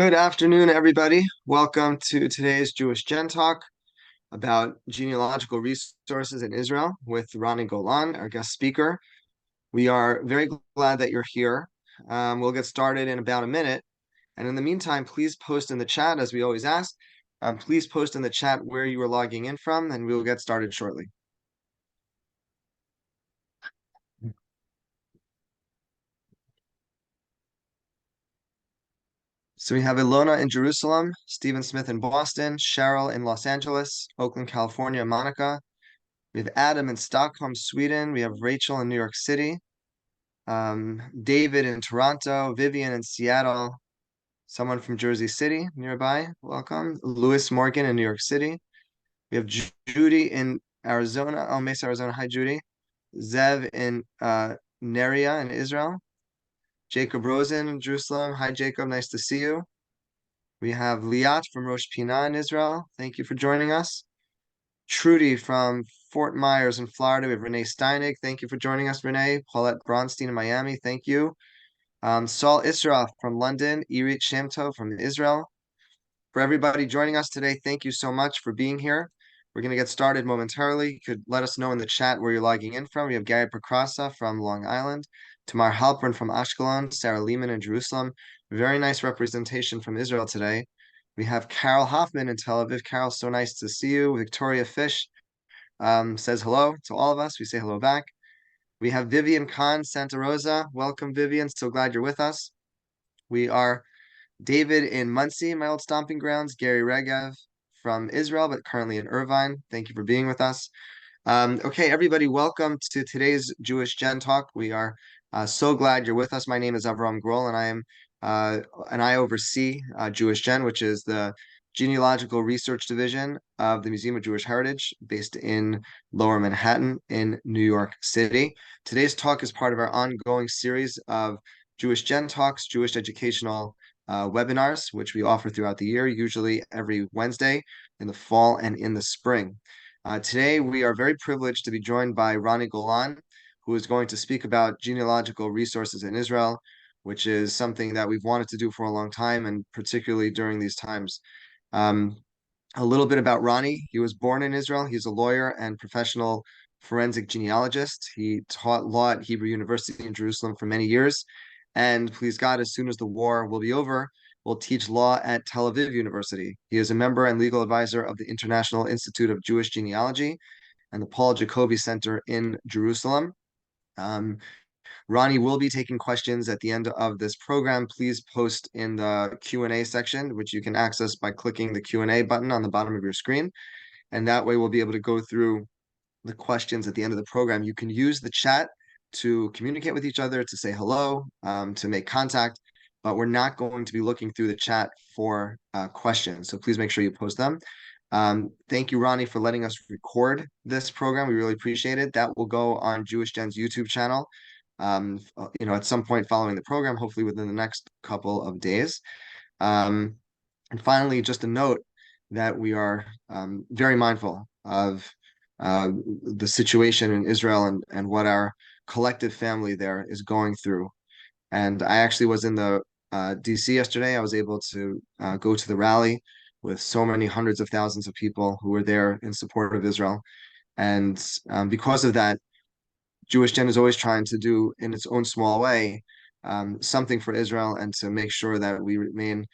Good afternoon, everybody. Welcome to today's Jewish Gen Talk about genealogical resources in Israel with Rony Golan, our guest speaker. We are very glad that you're here. We'll get started in about a minute. And in the meantime, please post in the chat, as we always ask. Please post in the chat where you are logging in from, and we will get started shortly. So we have Ilona in Jerusalem, Stephen Smith in Boston, Cheryl in Los Angeles, Oakland, California, Monica. We have Adam in Stockholm, Sweden. We have Rachel in New York City. David in Toronto, Vivian in Seattle, someone from Jersey City nearby. Welcome. Lewis Morgan in New York City. We have Judy in Arizona, Mesa, Arizona. Hi, Judy. Zev in Neria in Israel. Jacob Rosen in Jerusalem. Hi, Jacob. Nice to see you. We have Liat from Rosh Pinah in Israel. Thank you for joining us. Trudy from Fort Myers in Florida. We have Renee Steinig. Thank you for joining us, Renee. Paulette Bronstein in Miami. Thank you. Saul Israf from London. Irit Shamtov from Israel. For everybody joining us today, thank you so much for being here. We're going to get started momentarily. You could let us know in the chat where you're logging in from. We have Gary Prokrasa from Long Island, Tamar Halpern from Ashkelon, Sarah Lehman in Jerusalem. Very nice representation from Israel today. We have Carol Hoffman in Tel Aviv. Carol, so nice to see you. Victoria Fish says hello to all of us. We say hello back. We have Vivian Khan, Santa Rosa. Welcome, Vivian. So glad you're with us. We are David in Muncie, my old stomping grounds. Gary Regev from Israel, but currently in Irvine. Thank you for being with us. Okay, everybody, welcome to today's Jewish Gen Talk. We are so glad you're with us. My name is Avram Grohl, and I oversee Jewish Gen, which is the Genealogical Research Division of the Museum of Jewish Heritage, based in Lower Manhattan in New York City. Today's talk is part of our ongoing series of Jewish Gen Talks, Jewish educational webinars, which we offer throughout the year, usually every Wednesday in the fall and in the spring. Today, we are very privileged to be joined by Rony Golan, who is going to speak about genealogical resources in Israel, which is something that we've wanted to do for a long time, and particularly during these times. A little bit about Rony. He was born in Israel. He's a lawyer and professional forensic genealogist. He taught law at Hebrew University in Jerusalem for many years. And please God, as soon as the war will be over, will teach law at Tel Aviv University. He is a member and legal advisor of the International Institute of Jewish Genealogy and the Paul Jacobi Center in Jerusalem. Rony will be taking questions at the end of this program. Please post in the Q&A section, which you can access by clicking the Q&A button on the bottom of your screen. And that way we'll be able to go through the questions at the end of the program. You can use the chat to communicate with each other, to say hello, to make contact, but we're not going to be looking through the chat for questions. So please make sure you post them. Thank you, Rony, for letting us record this program. We really appreciate it. That will go on Jewish Gen's YouTube channel, at some point following the program, hopefully within the next couple of days. And finally, just a note that we are very mindful of the situation in Israel and what our collective family there is going through. And I actually was in the DC yesterday. I was able to go to the rally with so many hundreds of thousands of people who were there in support of Israel. And because of that, Jewish Gen is always trying to do in its own small way something for Israel and to make sure that we remain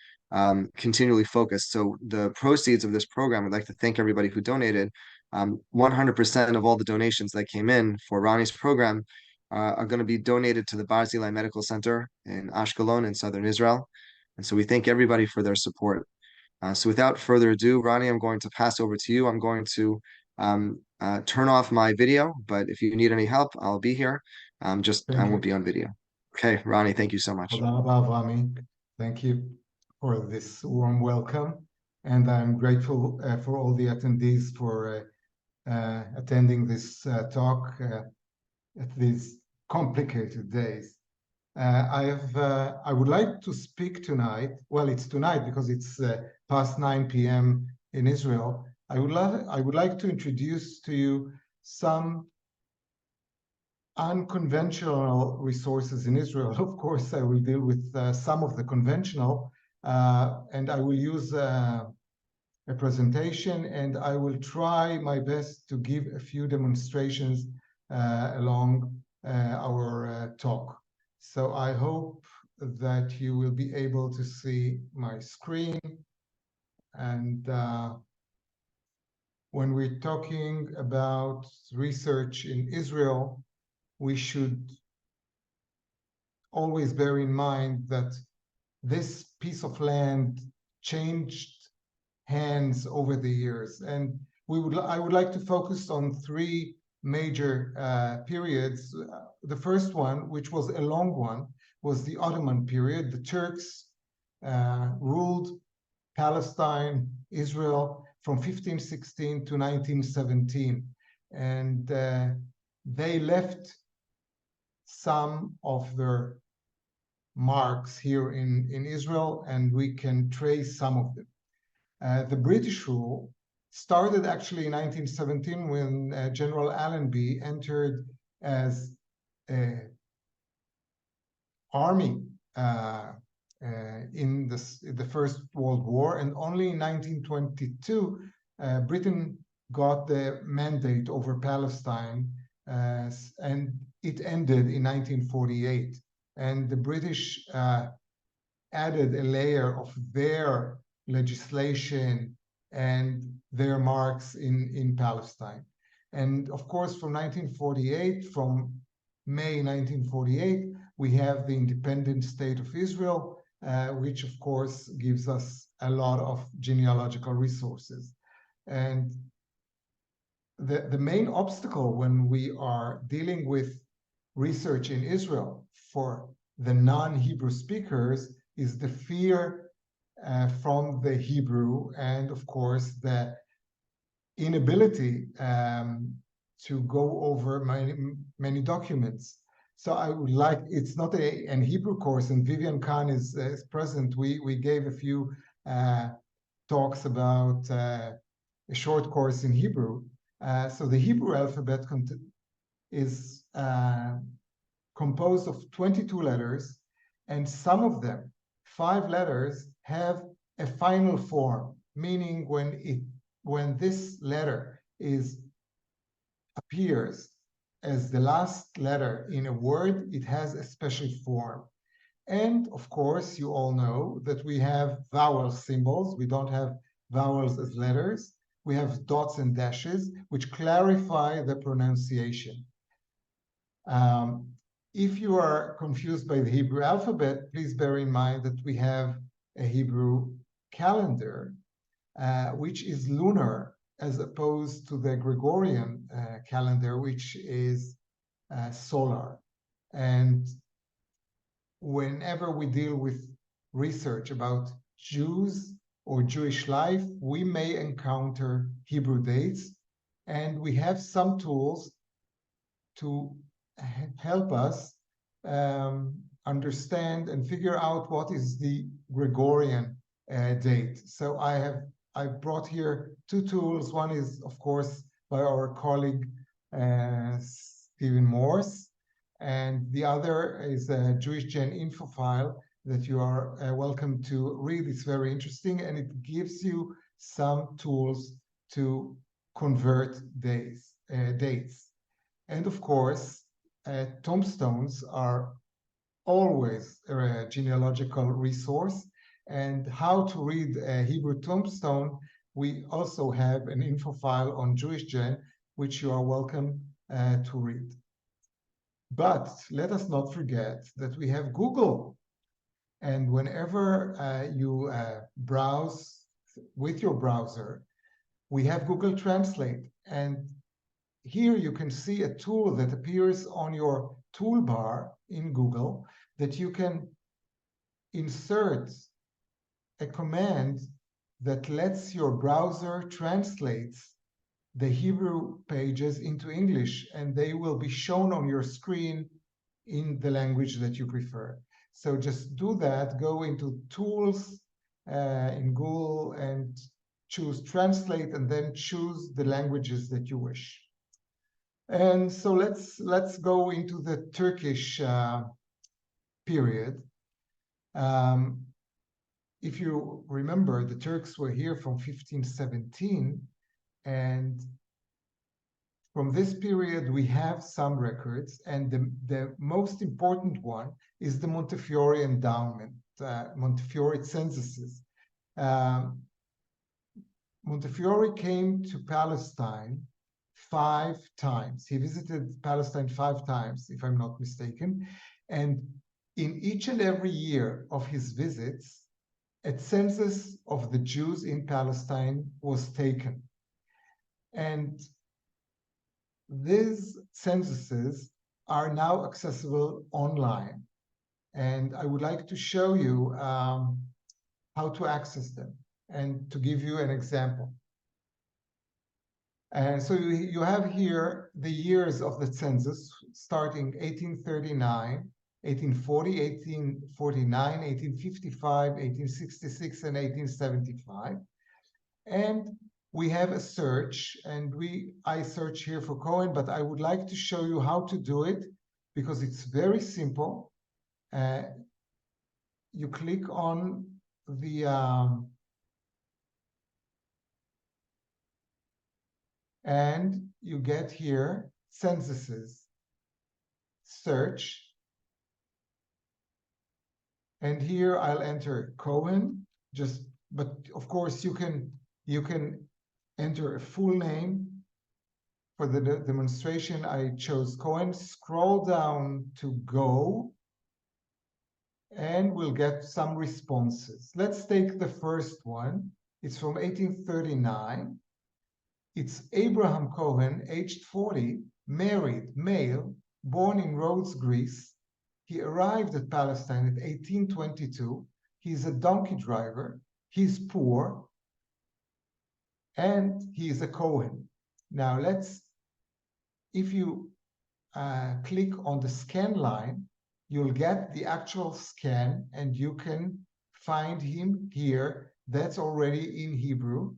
continually focused. So the proceeds of this program, I'd like to thank everybody who donated. 100% of all the donations that came in for Rony's program are going to be donated to the Barzilai Medical Center in Ashkelon in southern Israel. And so we thank everybody for their support. So without further ado, Rony, I'm going to pass over to you. I'm going to turn off my video, but if you need any help, I'll be here. I won't be on video. Okay, Rony, thank you so much. Thank you for this warm welcome. And I'm grateful for all the attendees for attending this talk at these complicated days. I would like to speak tonight. Well, it's tonight because it's past 9 p.m. in Israel. I would like to introduce to you some unconventional resources in Israel. Of course, I will deal with some of the conventional, And I will use a presentation, and I will try my best to give a few demonstrations along our talk. So I hope that you will be able to see my screen. And when we're talking about research in Israel, we should always bear in mind that this piece of land changed hands over the years. And I would like to focus on three major periods. The first one, which was a long one, was the Ottoman period. The Turks ruled Palestine, Israel from 1516 to 1917. And they left some of their marks here in Israel, and we can trace some of them. The British rule started actually in 1917 when General Allenby entered as an army in the First World War, and only in 1922 Britain got the mandate over Palestine, and it ended in 1948. And the British added a layer of their legislation and their marks in Palestine. And of course, from May 1948, we have the independent state of Israel, which of course gives us a lot of genealogical resources. And the main obstacle when we are dealing with research in Israel for the non-Hebrew speakers is the fear from the Hebrew, and of course the inability to go over many documents. So I would like, it's not an Hebrew course, and Vivian Khan is present. We gave a few talks about a short course in Hebrew. So the Hebrew alphabet is composed of 22 letters, and some of them, 5 letters, have a final form, meaning when this letter appears as the last letter in a word, it has a special form. And of course, you all know that we have vowel symbols. We don't have vowels as letters. We have dots and dashes, which clarify the pronunciation. If you are confused by the Hebrew alphabet, please bear in mind that we have a Hebrew calendar, which is lunar, as opposed to the Gregorian calendar, which is solar. And whenever we deal with research about Jews or Jewish life, we may encounter Hebrew dates, and we have some tools to help us understand and figure out what is the Gregorian date. So I brought here 2 tools. One is, of course, by our colleague Stephen Morse, and the other is a JewishGen info file that you are welcome to read. It's very interesting, and it gives you some tools to convert dates. And of course, tombstones are always a genealogical resource. And how to read a Hebrew tombstone, we also have an info file on JewishGen, which you are welcome to read. But let us not forget that we have Google. And whenever you browse with your browser, we have Google Translate. And here you can see a tool that appears on your toolbar in Google that you can insert a command that lets your browser translate the Hebrew pages into English, and they will be shown on your screen in the language that you prefer. So just do that, go into Tools in Google and choose Translate, and then choose the languages that you wish. And so let's go into the Turkish period. if you remember, the Turks were here from 1517, and from this period we have some records, and the most important one is the Montefiore endowment, Montefiore censuses. Montefiore came to Palestine 5 times. He visited Palestine 5 times, if I'm not mistaken. And in each and every year of his visits, a census of the Jews in Palestine was taken. And these censuses are now accessible online. And I would like to show you how to access them and to give you an example. And so you have here the years of the census starting 1839, 1840, 1849, 1855, 1866, and 1875. And we have a search, and I search here for Cohen, but I would like to show you how to do it because it's very simple. You click on the and you get here censuses, search, and here I'll enter Cohen. But of course you can enter a full name. For the demonstration, I chose Cohen. Scroll down to go, and we'll get some responses. Let's take the first one. It's from 1839. It's Abraham Cohen, aged 40, married, male, born in Rhodes, Greece. He arrived at Palestine at 1822. He's a donkey driver. He's poor. And he is a Cohen. Now if you click on the scan line, you'll get the actual scan, and you can find him here. That's already in Hebrew,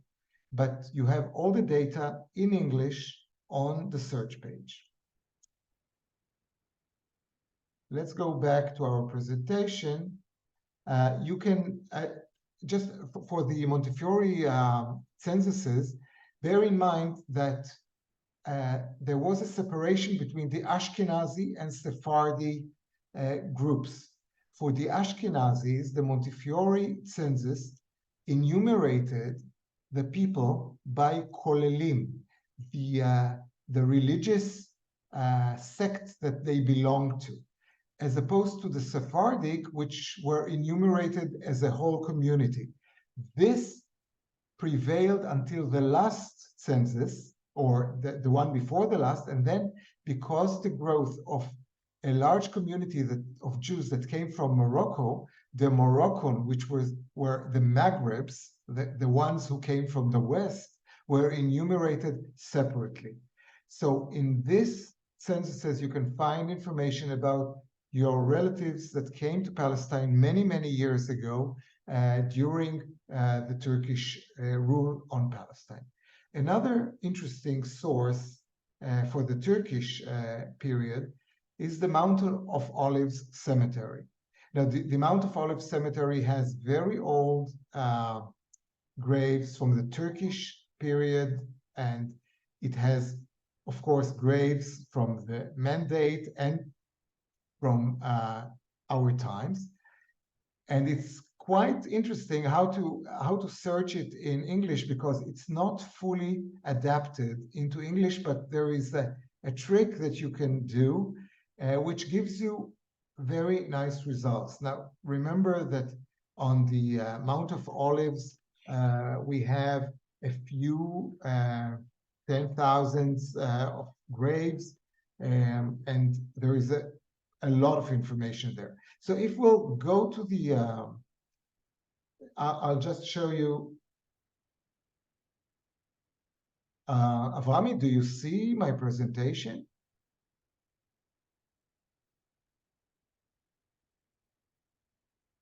but you have all the data in English on the search page. Let's go back to our presentation. You can, just for the Montefiore censuses, bear in mind that there was a separation between the Ashkenazi and Sephardi groups. For the Ashkenazis, the Montefiore census enumerated the people by kolelim, the religious sect that they belonged to, as opposed to the Sephardic, which were enumerated as a whole community. This prevailed until the last census, or the one before the last, and then because the growth of a large community of Jews that came from Morocco, the Moroccan, which were the Maghrebs, the ones who came from the West, were enumerated separately. So in this censuses, you can find information about your relatives that came to Palestine many, many years ago during the Turkish rule on Palestine. Another interesting source for the Turkish period is the Mount of Olives Cemetery. Now, the Mount of Olives Cemetery has very old graves from the Turkish period, and it has, of course, graves from the Mandate and from our times. And it's quite interesting how to search it in English, because it's not fully adapted into English, but there is a trick that you can do which gives you very nice results. Now, remember that on the Mount of Olives, we have a few 10,000s of graves, and there is a lot of information there. So if we'll go to the, I'll just show you. Avrami, do you see my presentation?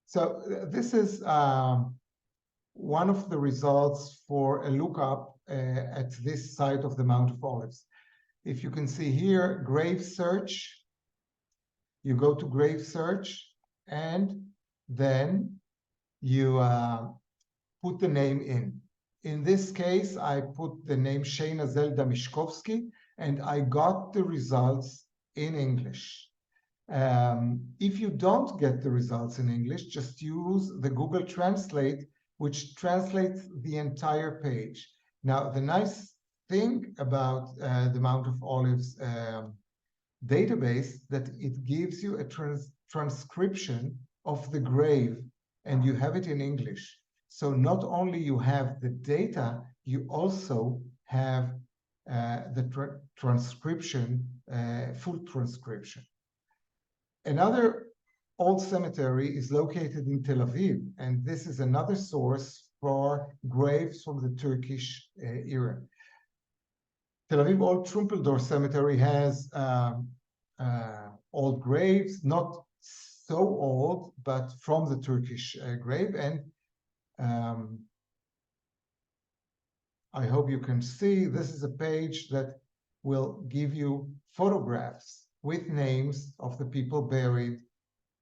So this is one of the results for a lookup at this site of the Mount of Olives. If you can see here, grave search, you go to grave search, and then you put the name in. In this case, I put the name Shayna Zelda Mishkovsky, and I got the results in English. If you don't get the results in English, just use the Google Translate, which translates the entire page. Now, the nice thing about the Mount of Olives database that it gives you a transcription of the grave, and you have it in English. So not only you have the data, you also have the transcription, full transcription. Another old cemetery is located in Tel Aviv, and this is another source for graves from the Turkish era. Tel Aviv Old Trumpeldor Cemetery has old graves, not so old, but from the Turkish grave. And I hope you can see, this is a page that will give you photographs with names of the people buried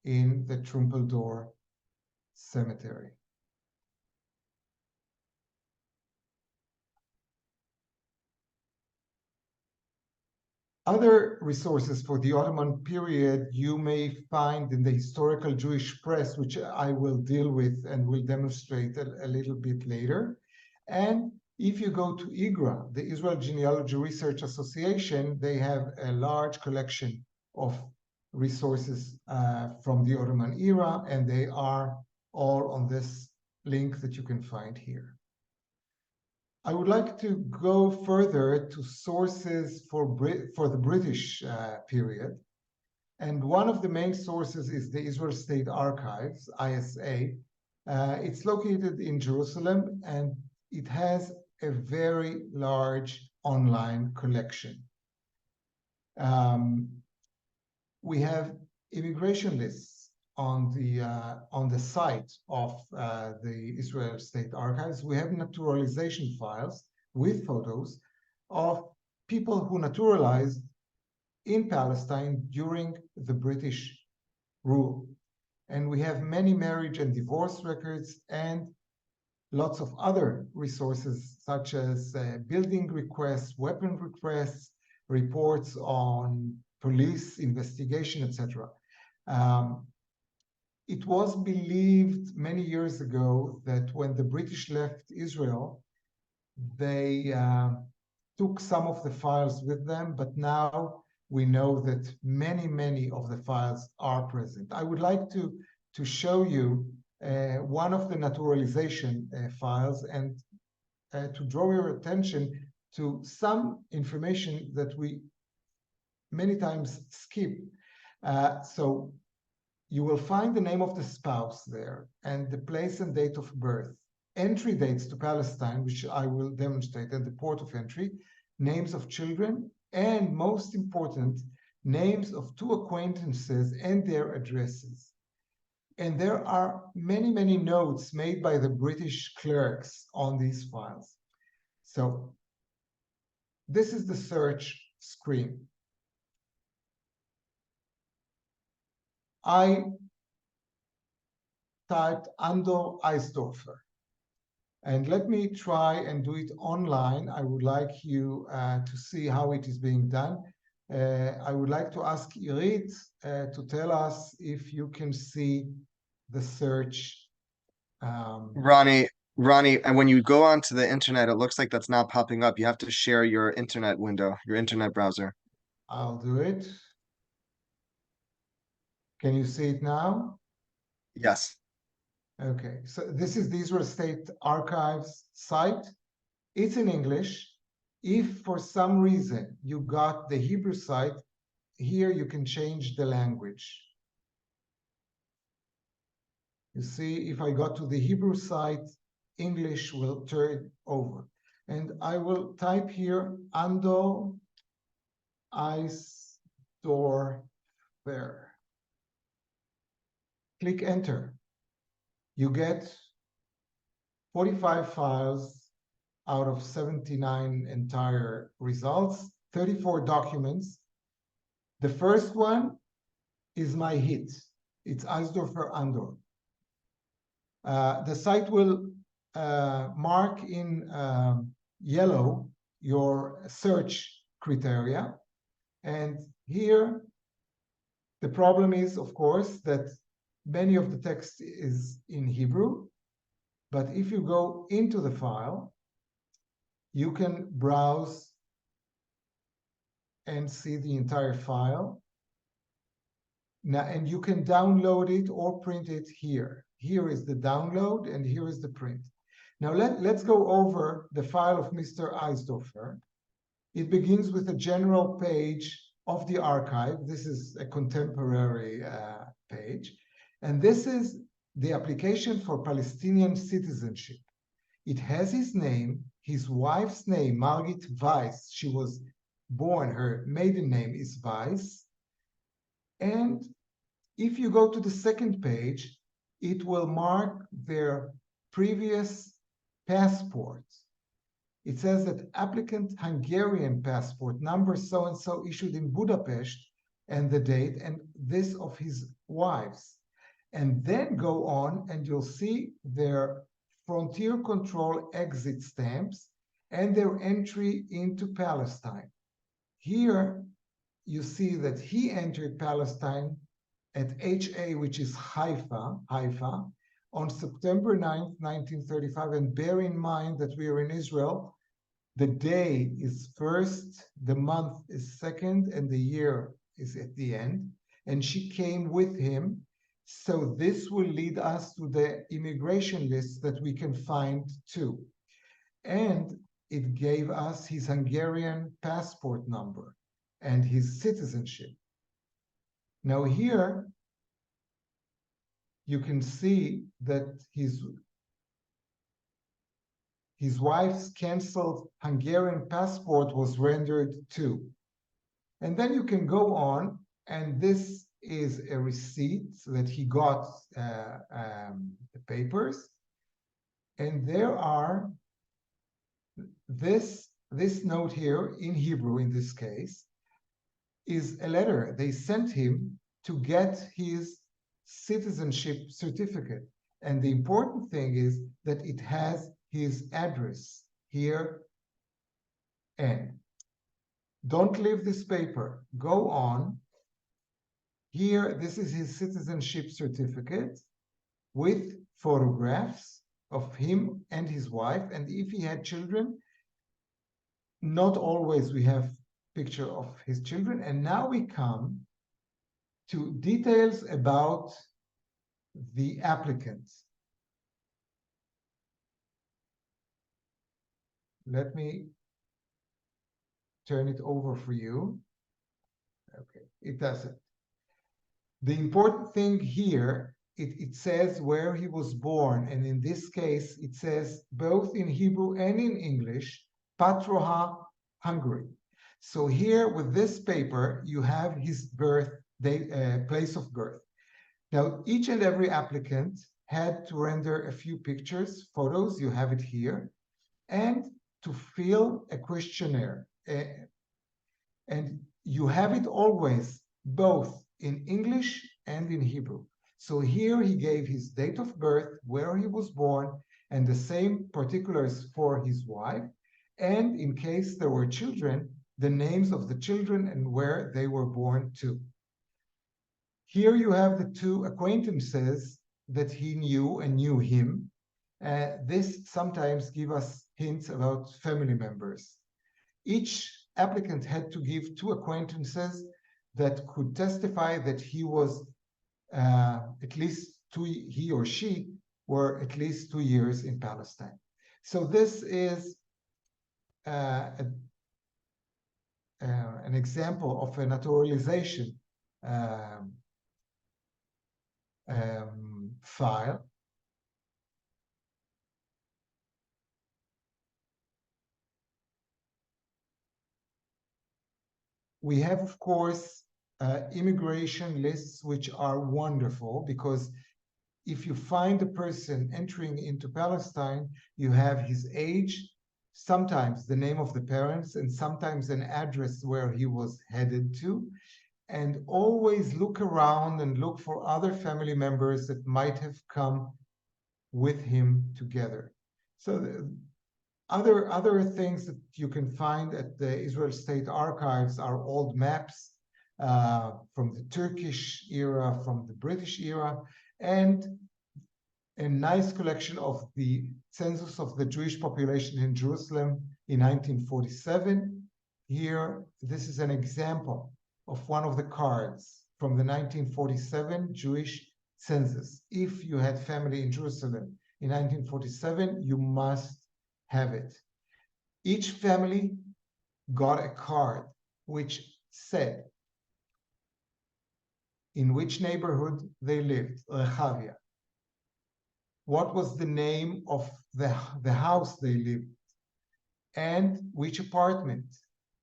in the Trumpeldor Cemetery. Other resources for the Ottoman period you may find in the historical Jewish press, which I will deal with and will demonstrate a little bit later. And if you go to IGRA, the Israel Genealogy Research Association, they have a large collection of resources from the Ottoman era, and they are all on this link that you can find here. I would like to go further to sources for the British period. And one of the main sources is the Israel State Archives, ISA. It's located in Jerusalem, and it has a very large online collection. We have immigration lists on the site of the Israel State Archives. We have naturalization files with photos of people who naturalized in Palestine during the British rule. And we have many marriage and divorce records and lots of other resources, such as building requests, weapon requests, reports on police investigation, etc. It was believed many years ago that when the British left Israel, they took some of the files with them, but now we know that many of the files are present. I would like to show you one of the naturalization files and to draw your attention to some information that we many times skip. So you will find the name of the spouse there and the place and date of birth, entry dates to Palestine, which I will demonstrate, and the port of entry, names of children, and most important, names of 2 acquaintances and their addresses. And there are many notes made by the British clerks on these files. So this is the search screen. I typed Andor Eisdorfer. And let me try and do it online. I would like you to see how it is being done. I would like to ask Irit to tell us if you can see the search. Ronnie, and when you go onto the internet, it looks like that's not popping up. You have to share your internet window, your internet browser. I'll do it. Can you see it now? Yes. Okay, so this is the Israel State Archives site. It's in English. If for some reason you got the Hebrew site, here you can change the language. You see, if I got to the Hebrew site, English will turn over. And I will type here, Andor Eisdorfer. Click enter. You get 45 files out of 79 entire results, 34 documents. The first one is my hit. It's Eisdorfer Andor. The site will mark in yellow your search criteria. And here, the problem is, of course, that many of the text is in Hebrew. But if you go into the file, you can browse and see the entire file. Now, and you can download it or print it here. Here is the download and here is the print. Now let's go over the file of Mr. Eisdorfer. It begins with a general page of the archive. This is a contemporary page. And this is the application for Palestinian citizenship. It has his name, his wife's name, Margit Weiss. She was born, her maiden name is Weiss. And if you go to the second page, it will mark their previous passports. It says that applicant Hungarian passport, number so-and-so, issued in Budapest, and the date, and this of his wife's. And then go on, and you'll see their frontier control exit stamps and their entry into Palestine. Here, you see that he entered Palestine at HA, which is Haifa, on September 9th, 1935. And bear in mind that we are in Israel. The day is first, the month is second, and the year is at the end. And she came with him. So this will lead us to the immigration list that we can find too. And it gave us his Hungarian passport number and his citizenship. Now here, you can see that his wife's canceled Hungarian passport was rendered too. And then you can go on, and this is a receipt that he got the papers. And there are this note here in Hebrew, in this case, is a letter they sent him to get his citizenship certificate. And the important thing is that it has his address here. And don't leave this paper. Go on. Here, this is his citizenship certificate with photographs of him and his wife. And if he had children, not always we have picture of his children. And now we come to details about the applicant. Let me turn it over for you. Okay, it does it. The important thing here, it says where he was born. And in this case, it says both in Hebrew and in English, Patroha, Hungary. So here with this paper, you have his place of birth. Now, each and every applicant had to render a few pictures, photos, you have it here, and to fill a questionnaire. And you have it always, both in English and in Hebrew. So here he gave his date of birth, where he was born, and the same particulars for his wife. And in case there were children, the names of the children and where they were born to. Here you have the two acquaintances that he knew and knew him. This sometimes gives us hints about family members. Each applicant had to give two acquaintances that could testify that he was he or she were at least 2 years in Palestine. So this is an example of a naturalization file. We have, of course, immigration lists, which are wonderful, because if you find a person entering into Palestine, you have his age, sometimes the name of the parents, and sometimes an address where he was headed to. And always look around and look for other family members that might have come with him together. So other things that you can find at the Israel State Archives are old maps from the Turkish era, from the British era, and a nice collection of the census of the Jewish population in Jerusalem in 1947. Here, this is an example of one of the cards from the 1947 Jewish census. If you had family in Jerusalem in 1947, you must have it. Each family got a card which said in which neighborhood they lived, Rehavia, what was the name of the house they lived, and which apartment.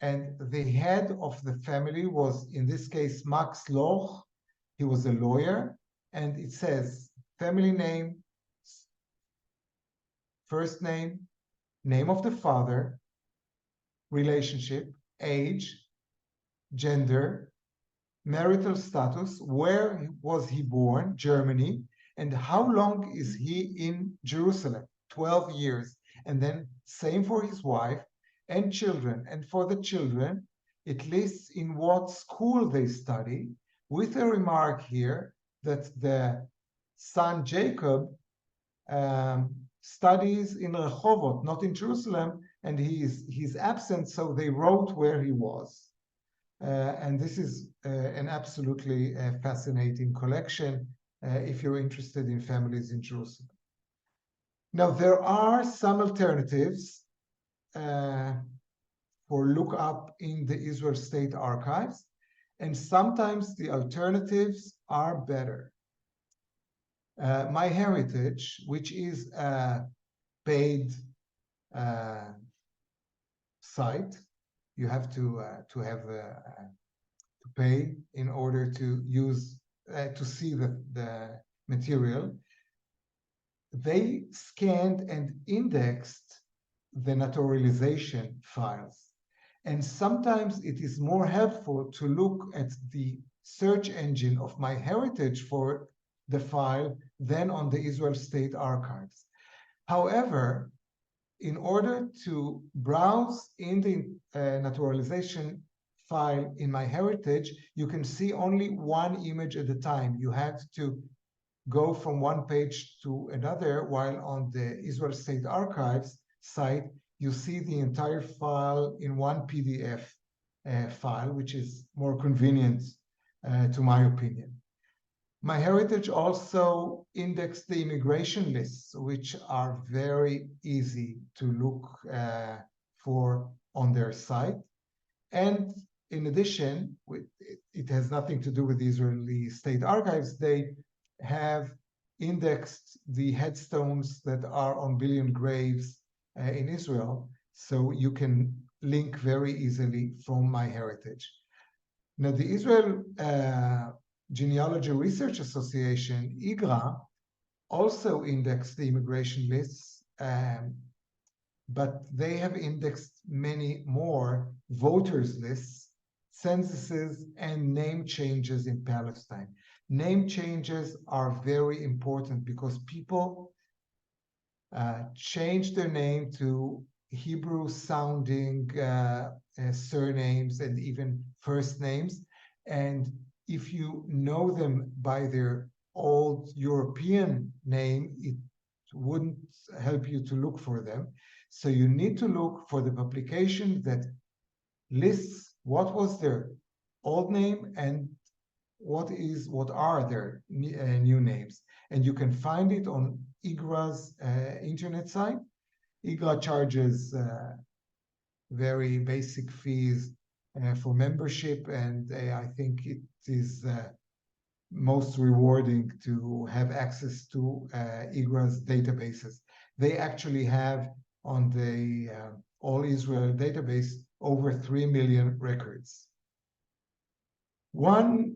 And the head of the family was, in this case, Max Loch. He was a lawyer. And it says family name, first name, name of the father, relationship, age, gender, marital status, where was he born, Germany, and how long is he in Jerusalem, 12 years. And then same for his wife and children. And for the children, it lists in what school they study, with a remark here that the son Jacob studies in Rehovot, not in Jerusalem, and he's absent, so they wrote where he was. And this is an absolutely fascinating collection if you're interested in families in Jerusalem. Now, there are some alternatives for lookup in the Israel State Archives, and sometimes the alternatives are better. MyHeritage, which is a paid site, you have to pay in order to use to see the material. They scanned and indexed the naturalization files, and sometimes it is more helpful to look at the search engine of MyHeritage for the file than on the Israel State Archives. However, in order to browse in the naturalization file in MyHeritage, you can see only one image at a time. You had to go from one page to another, while on the Israel State Archives site, you see the entire file in one PDF file, which is more convenient to my opinion. MyHeritage also indexed the immigration lists, which are very easy to look for on their site. And in addition, it has nothing to do with the Israeli State Archives. They have indexed the headstones that are on billion graves in Israel, so you can link very easily from MyHeritage. Now, the Israel Genealogy Research Association, IGRA, also indexed the immigration lists, but they have indexed many more voters lists, censuses, and name changes in Palestine. Name changes are very important because people change their name to Hebrew-sounding surnames and even first names. And if you know them by their old European name, it wouldn't help you to look for them. So you need to look for the publication that lists what was their old name and what are their new names. And you can find it on IGRA's internet site. IGRA charges very basic fees for membership, and I think it is most rewarding to have access to IGRA's databases. They actually have on the All Israel database over 3 million records. One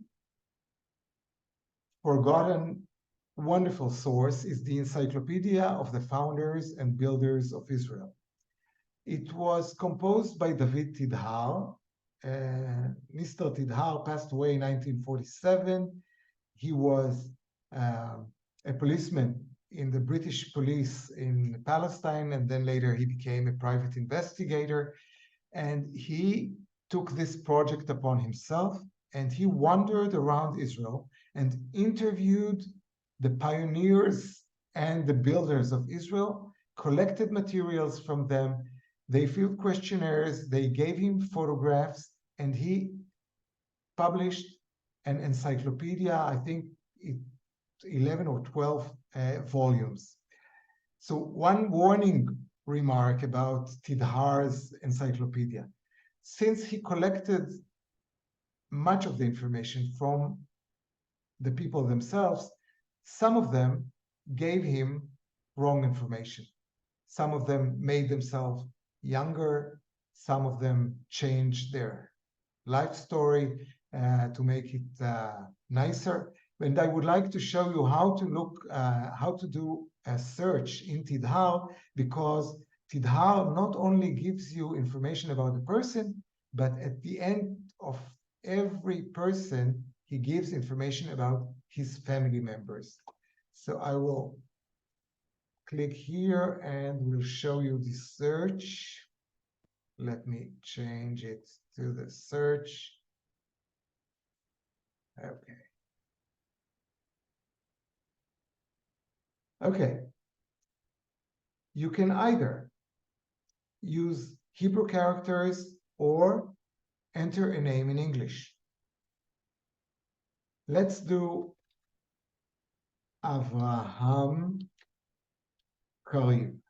forgotten wonderful source is the Encyclopedia of the Founders and Builders of Israel. It was composed by David Tidhar. Mr. Tidhar passed away in 1947. He was a policeman in the British police in Palestine, and then later he became a private investigator. And he took this project upon himself, and he wandered around Israel and interviewed the pioneers and the builders of Israel, collected materials from them. They filled questionnaires, they gave him photographs, and he published an encyclopedia, I think 11 or 12 volumes. So one warning remark about Tidhar's encyclopedia. Since he collected much of the information from the people themselves, some of them gave him wrong information. Some of them made themselves younger. Some of them changed their life story to make it nicer. And I would like to show you how to do a search in Tidhar, because Tidhar not only gives you information about the person, but at the end of every person, he gives information about his family members. So I will click here and we'll show you the search. Let me change it to the search. Okay. Okay. You can either use Hebrew characters or enter a name in English. Let's do Avraham Karim.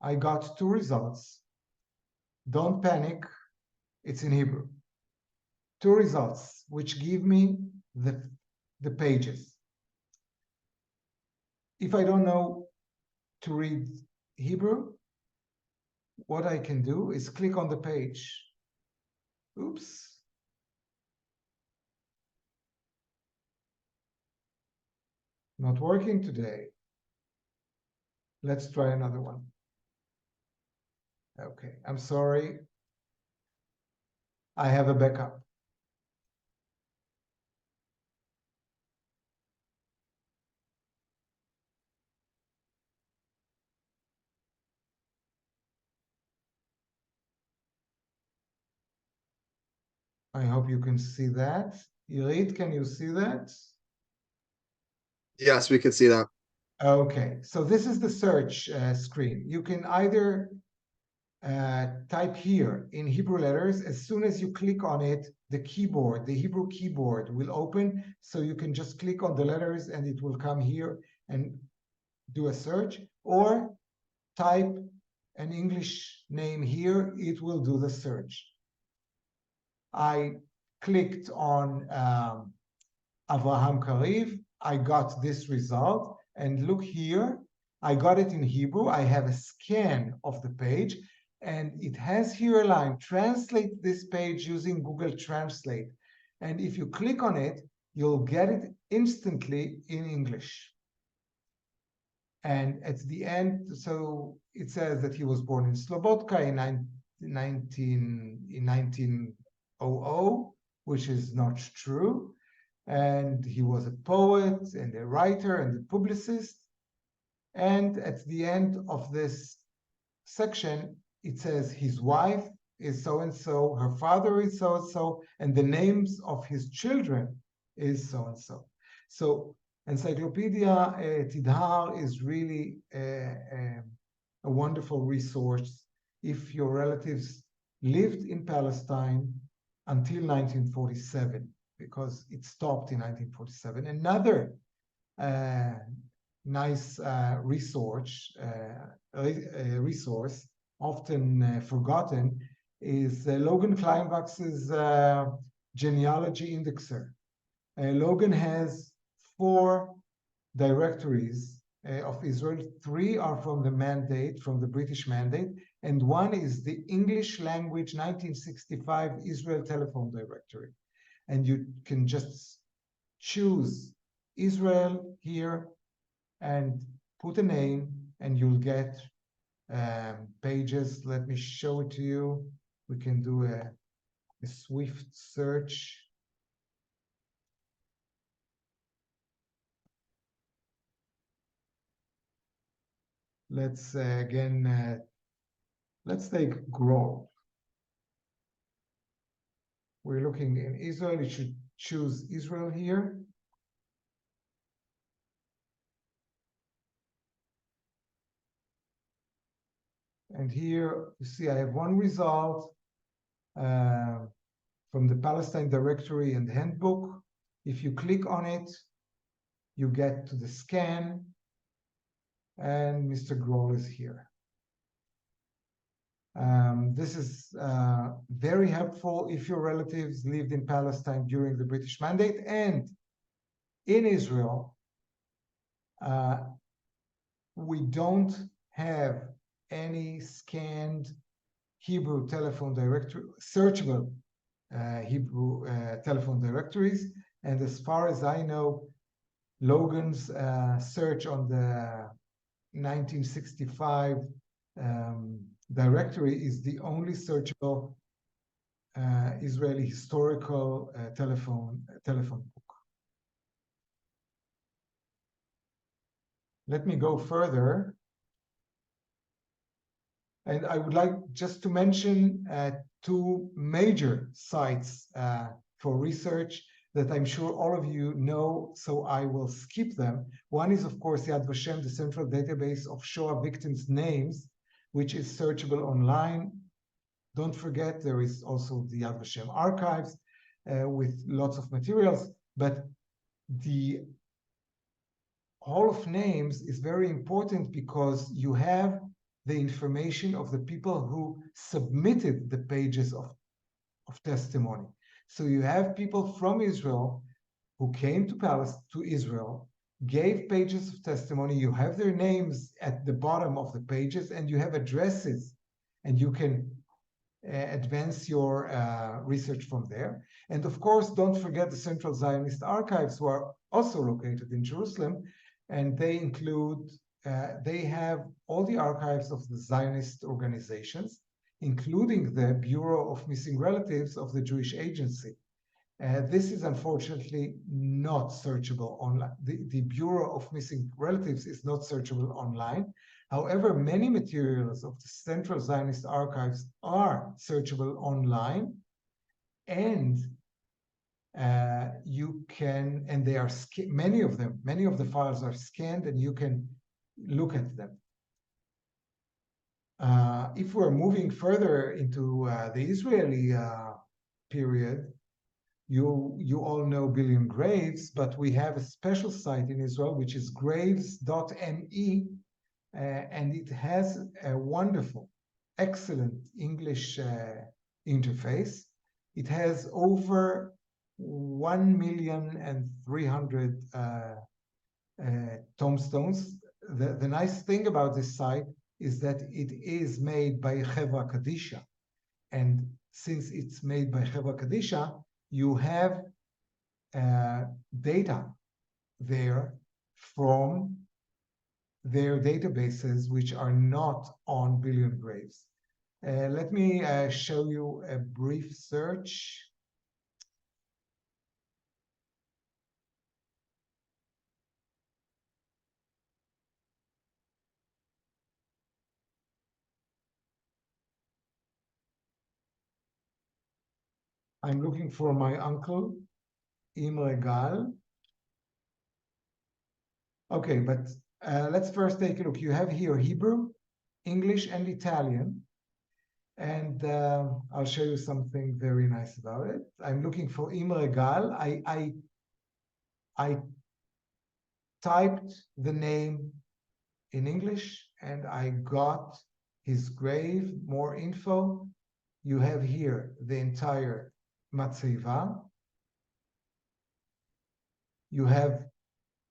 I got 2 results. Don't panic, it's in Hebrew. 2 results, which give me the pages. If I don't know to read Hebrew, what I can do is click on the page. Oops. Not working today. Let's try another one. Okay, I'm sorry. I have a backup. I hope you can see that. Irit, can you see that? Yes, we could see that. Okay, so this is the search screen. You can either type here in Hebrew letters. As soon as you click on it, the keyboard, the Hebrew keyboard will open. So you can just click on the letters and it will come here and do a search, or type an English name here, it will do the search. I clicked on Avraham Kariv. I got this result, and look here, I got it in Hebrew. I have a scan of the page, and it has here a line, translate this page using Google Translate. And if you click on it, you'll get it instantly in English. And at the end, so it says that he was born in Slobodka in 1900, which is not true. And he was a poet and a writer and a publicist. And at the end of this section, it says his wife is so-and-so, her father is so-and-so, and the names of his children is so-and-so. So Encyclopedia Tidhar is really a wonderful resource if your relatives lived in Palestine until 1947, because it stopped in 1947. Another nice resource, often forgotten, is Logan Kleinwachs's genealogy indexer. Logan has 4 directories of Israel. 3 are from the mandate, from the British mandate, and 1 is the English language 1965 Israel telephone directory. And you can just choose Israel here and put a name, and you'll get pages. Let me show it to you. We can do a swift search. let's again, let's take Grove. We're looking in Israel. You should choose Israel here. And here you see I have one result from the Palestine Directory and Handbook. If you click on it, you get to the scan, and Mr. Grohl is here. This is very helpful if your relatives lived in Palestine during the British Mandate and in Israel. We don't have any scanned Hebrew telephone directory, searchable Hebrew telephone directories. And as far as I know, Logan's search on the 1965 directory is the only searchable Israeli historical telephone book. Let me go further. And I would like just to mention two major sites for research that I'm sure all of you know, so I will skip them. One is, of course, Yad Vashem, the central database of Shoah victims' names, which is searchable online. Don't forget, there is also the Yad Vashem archives with lots of materials, but the Hall of Names is very important because you have the information of the people who submitted the pages of testimony. So you have people from Israel who came to Israel, gave pages of testimony. You have their names at the bottom of the pages, and you have addresses, and you can advance your research from there. And of course, don't forget the Central Zionist Archives, who are also located in Jerusalem, and they include, they have all the archives of the Zionist organizations, including the Bureau of Missing Relatives of the Jewish Agency. This is unfortunately not searchable online. The Bureau of Missing Relatives is not searchable online. However, many materials of the Central Zionist Archives are searchable online, and you can, and they are, many of the files are scanned, and you can look at them. If we're moving further into the Israeli period, you all know Billion Graves, but we have a special site in Israel, which is graves.me, and it has a wonderful, excellent English interface. It has over 1,300,000 tombstones. The nice thing about this site is that it is made by Chevra Kadisha. And since it's made by Chevra Kadisha, you have data there from their databases, which are not on Billion Graves. Let me show you a brief search. I'm looking for my uncle, Imre Gal. Okay, but let's first take a look. You have here Hebrew, English, and Italian. And I'll show you something very nice about it. I'm looking for Imre Gal. I typed the name in English, and I got his grave, more info. You have here the entire Matzeva. You have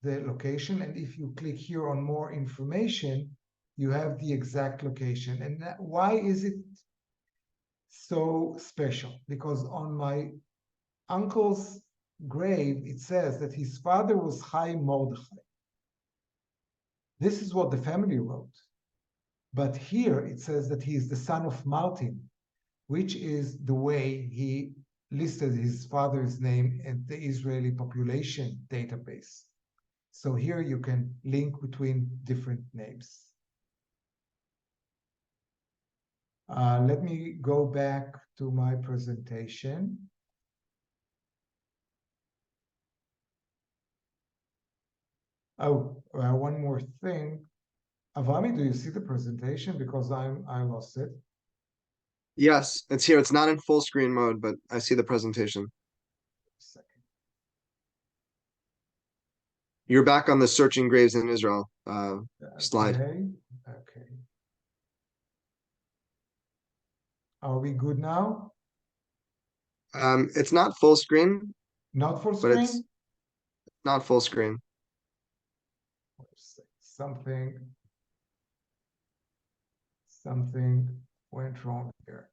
the location, and if you click here on more information, you have the exact location. And why is it so special? Because on my uncle's grave, it says that his father was Chaim Mordechai. This is what the family wrote. But here it says that he is the son of Martin, which is the way he listed his father's name in the Israeli population database. So here you can link between different names. Let me go back to my presentation. Oh, one more thing. Avami, do you see the presentation? Because I lost it. Yes, it's here. It's not in full screen mode, but I see the presentation. Second. You're back on the searching graves in Israel slide. Okay. Are we good now? It's not full screen, Not full but it's screen? not full screen. Something went wrong here.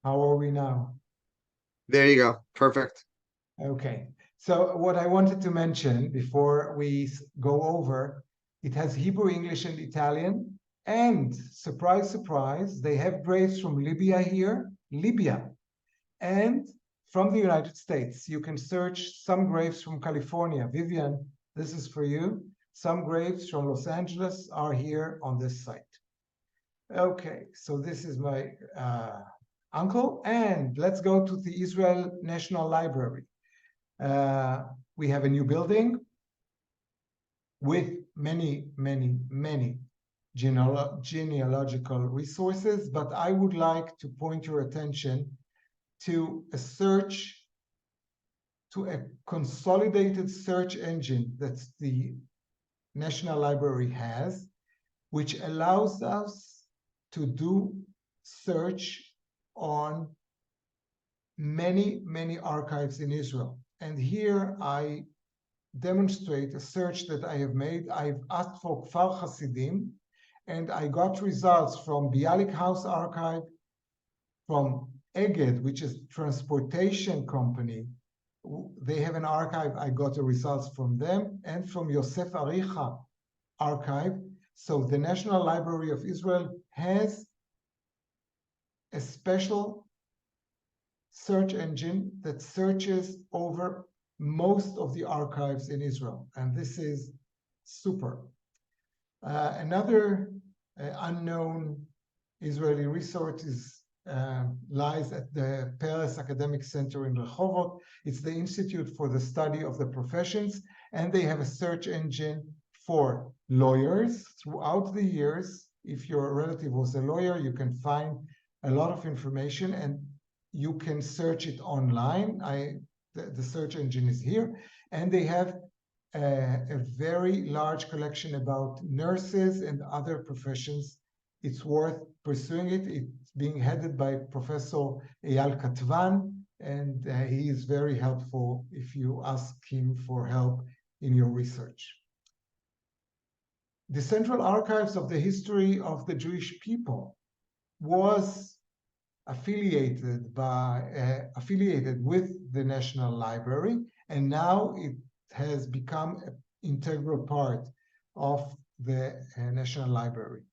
How are we now? There you go. Perfect. Okay. So what I wanted to mention before we go over, it has Hebrew, English, and Italian. And surprise, surprise, they have graves from Libya here, Libya, and from the United States. You can search some graves from California. Vivian, this is for you. Some graves from Los Angeles are here on this site. Okay, so this is my uncle, and let's go to the Israel National Library. We have a new building with many, many, many genealogical resources, but I would like to point your attention to a consolidated search engine that the National Library has, which allows us to do search on many, many archives in Israel. And here I demonstrate a search that I have made. I've asked for Kfar Hasidim, and I got results from Bialik House Archive, from Eged, which is transportation company. They have an archive. I got the results from them, and from Yosef Aricha archive. So the National Library of Israel has a special search engine that searches over most of the archives in Israel, and this is super. Another unknown Israeli resource lies at the Peres Academic Center in Rehovot. It's the Institute for the Study of the Professions, and they have a search engine for lawyers throughout the years. If your relative was a lawyer, you can find a lot of information, and you can search it online. The search engine is here, and they have a very large collection about nurses and other professions. It's worth pursuing it. It's being headed by Professor Eyal Katvan, and he is very helpful if you ask him for help in your research. The Central Archives of the History of the Jewish People was affiliated with the National Library, and now it has become an integral part of the National Library.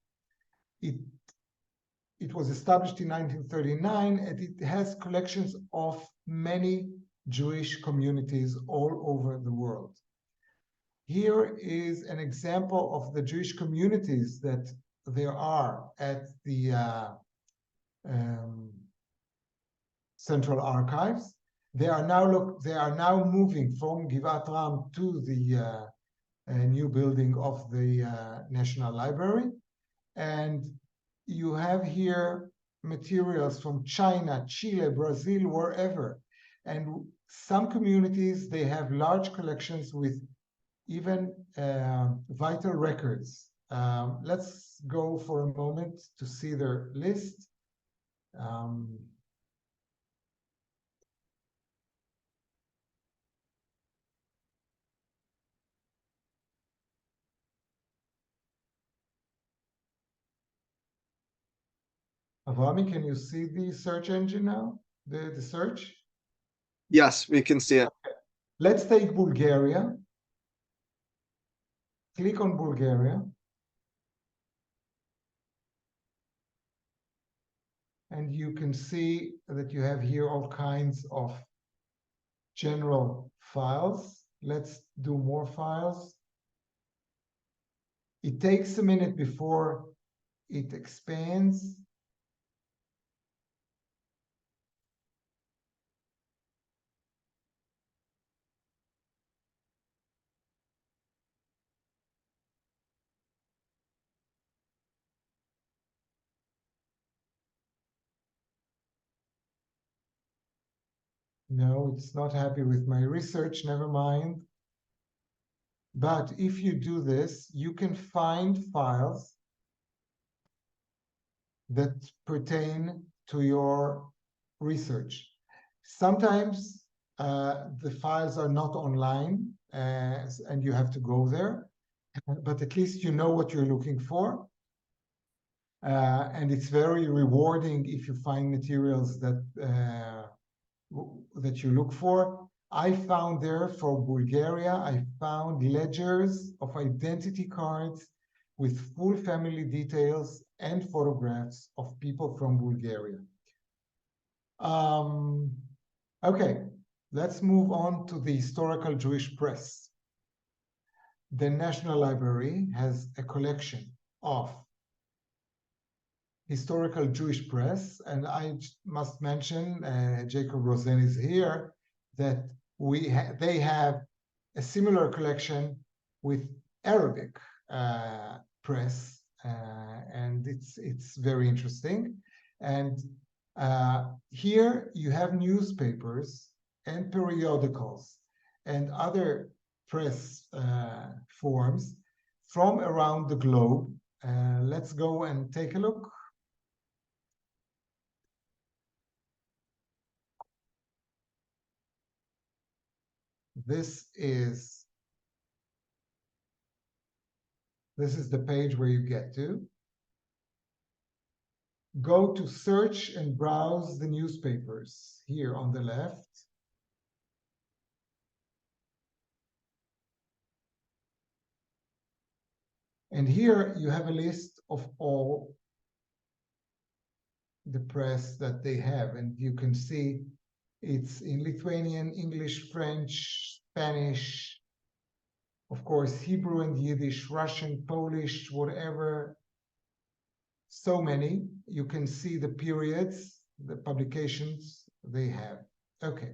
It was established in 1939, and it has collections of many Jewish communities all over the world. Here is an example of the Jewish communities that there are at the Central Archives. They are now moving from Givat Ram to the new building of the National Library, and you have here materials from China, Chile, Brazil, wherever. And some communities, they have large collections with even vital records. Let's go for a moment to see their list. Avrami, can you see the search engine now? The search? Yes, we can see it. Let's take Bulgaria. Click on Bulgaria. And you can see that you have here all kinds of general files. Let's do more files. It takes a minute before it expands. No, it's not happy with my research, never mind. But if you do this, you can find files that pertain to your research. Sometimes the files are not online and you have to go there, but at least you know what you're looking for. And it's very rewarding if you find materials that you look for. I found there for Bulgaria, I found ledgers of identity cards with full family details and photographs of people from Bulgaria. Okay, let's move on to the historical Jewish press. The National Library has a collection of historical Jewish press, and I must mention, Jacob Rosen is here, that they have a similar collection with Arabic press, and it's very interesting. And here you have newspapers and periodicals and other press forms from around the globe. Let's go and take a look. This is the page where you get to. Go to search and browse the newspapers here on the left. And here you have a list of all the press that they have. And you can see it's in Lithuanian, English, French, Spanish, of course, Hebrew and Yiddish, Russian, Polish, whatever. So many. You can see the periods, the publications they have. Okay.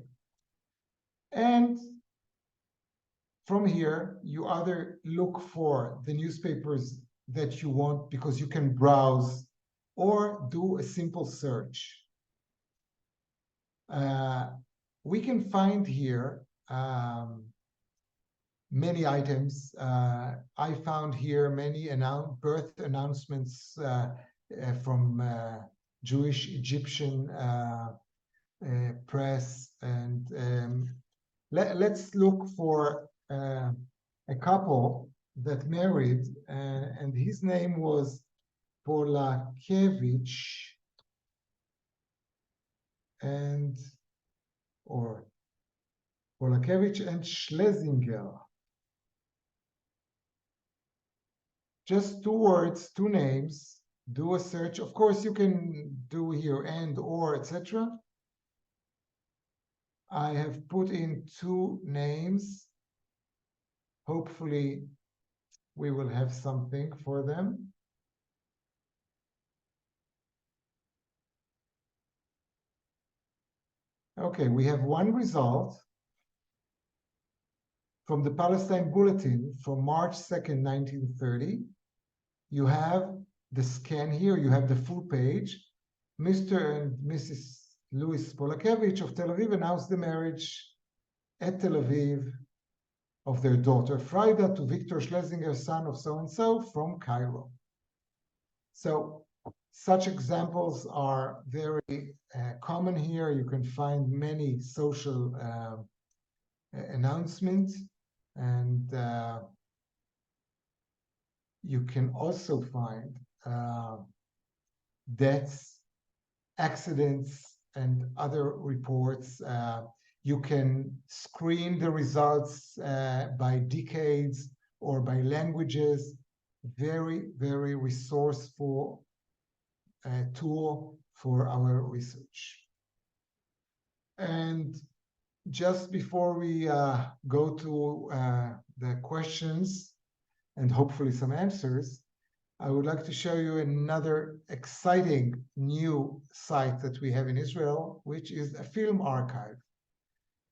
And from here, you either look for the newspapers that you want because you can browse or do a simple search. We can find here many items. I found here many birth announcements from Jewish Egyptian press, and let's look for a couple that married, and his name was Polakevich and Schlesinger. Just two words, two names. Do a search. Of course, you can do here and, or, etc. I have put in two names. Hopefully, we will have something for them. Okay, we have one result from the Palestine Bulletin from March 2nd, 1930. You have the scan here, you have the full page. Mr. and Mrs. Louis Polakevich of Tel Aviv announced the marriage at Tel Aviv of their daughter Frida to Victor Schlesinger, son of so-and-so from Cairo. So such examples are very common here. You can find many social announcements, and you can also find deaths, accidents, and other reports. You can screen the results by decades or by languages. Very, very resourceful tool for our research. And just before we go to the questions and hopefully some answers, I would like to show you another exciting new site that we have in Israel, which is a film archive.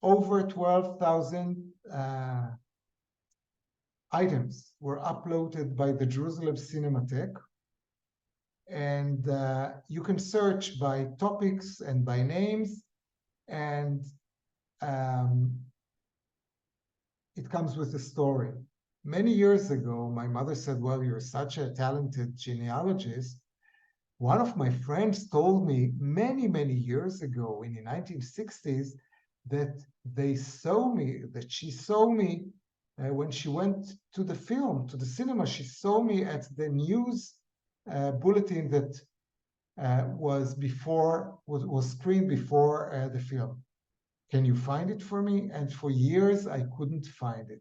Over 12,000 items were uploaded by the Jerusalem Cinematheque. And you can search by topics and by names, and it comes with a story. Many years ago, my mother said, well, you're such a talented genealogist. One of my friends told me many, many years ago in the 1960s that she saw me when she went to the film, to the cinema. She saw me at the news bulletin that was screened before the film. Can you find it for me? And for years, I couldn't find it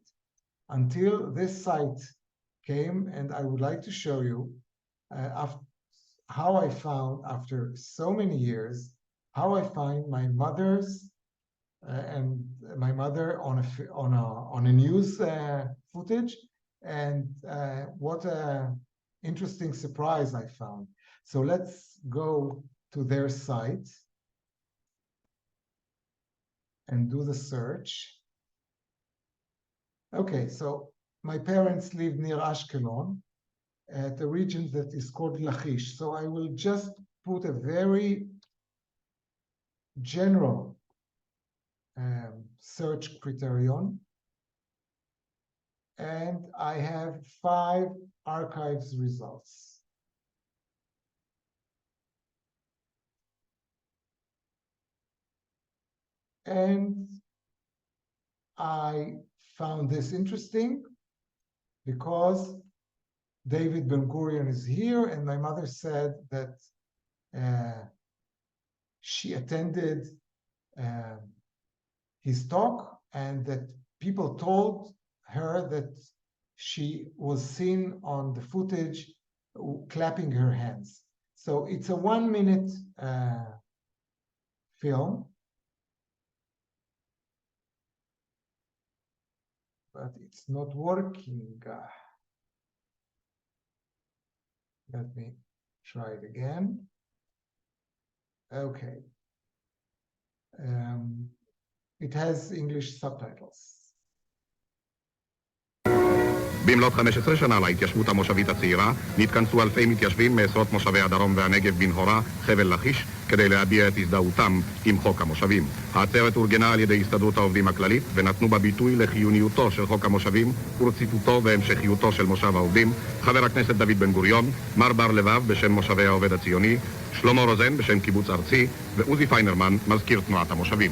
until this site came, and I would like to show you how I found, after so many years, how I find my mother's and my mother on a news footage, and what a interesting surprise I found. So let's go to their site and do the search. Okay, so my parents live near Ashkelon at a region that is called Lachish. So I will just put a very general search criterion. And I have 5 archives results. And I found this interesting because David Ben-Gurion is here, and my mother said that she attended his talk, and that people told her that she was seen on the footage clapping her hands. So it's a 1-minute film, but it's not working. Let me try it again. Okay. It has English subtitles. במלאת 15 שנה להתיישבות המושבית הצעירה, נתכנסו אלפי מתיישבים מעשרות מושבי הדרום והנגב בנהורה, חבל לכיש, כדי להביע את הזדהותם עם חוק המושבים. העצרת אורגנה על ידי הסתדרות העובדים הכללית, ונתנו בה ביטוי לחיוניותו של חוק המושבים, ורציפותו והמשכיותו של מושב העובדים, חבר הכנסת דוד בן-גוריון, מר בר לבב בשם מושבי העובד הציוני, שלמה רוזן בשם קיבוץ ארצי, ועוזי פיינרמן, מזכיר תנועת המושבים.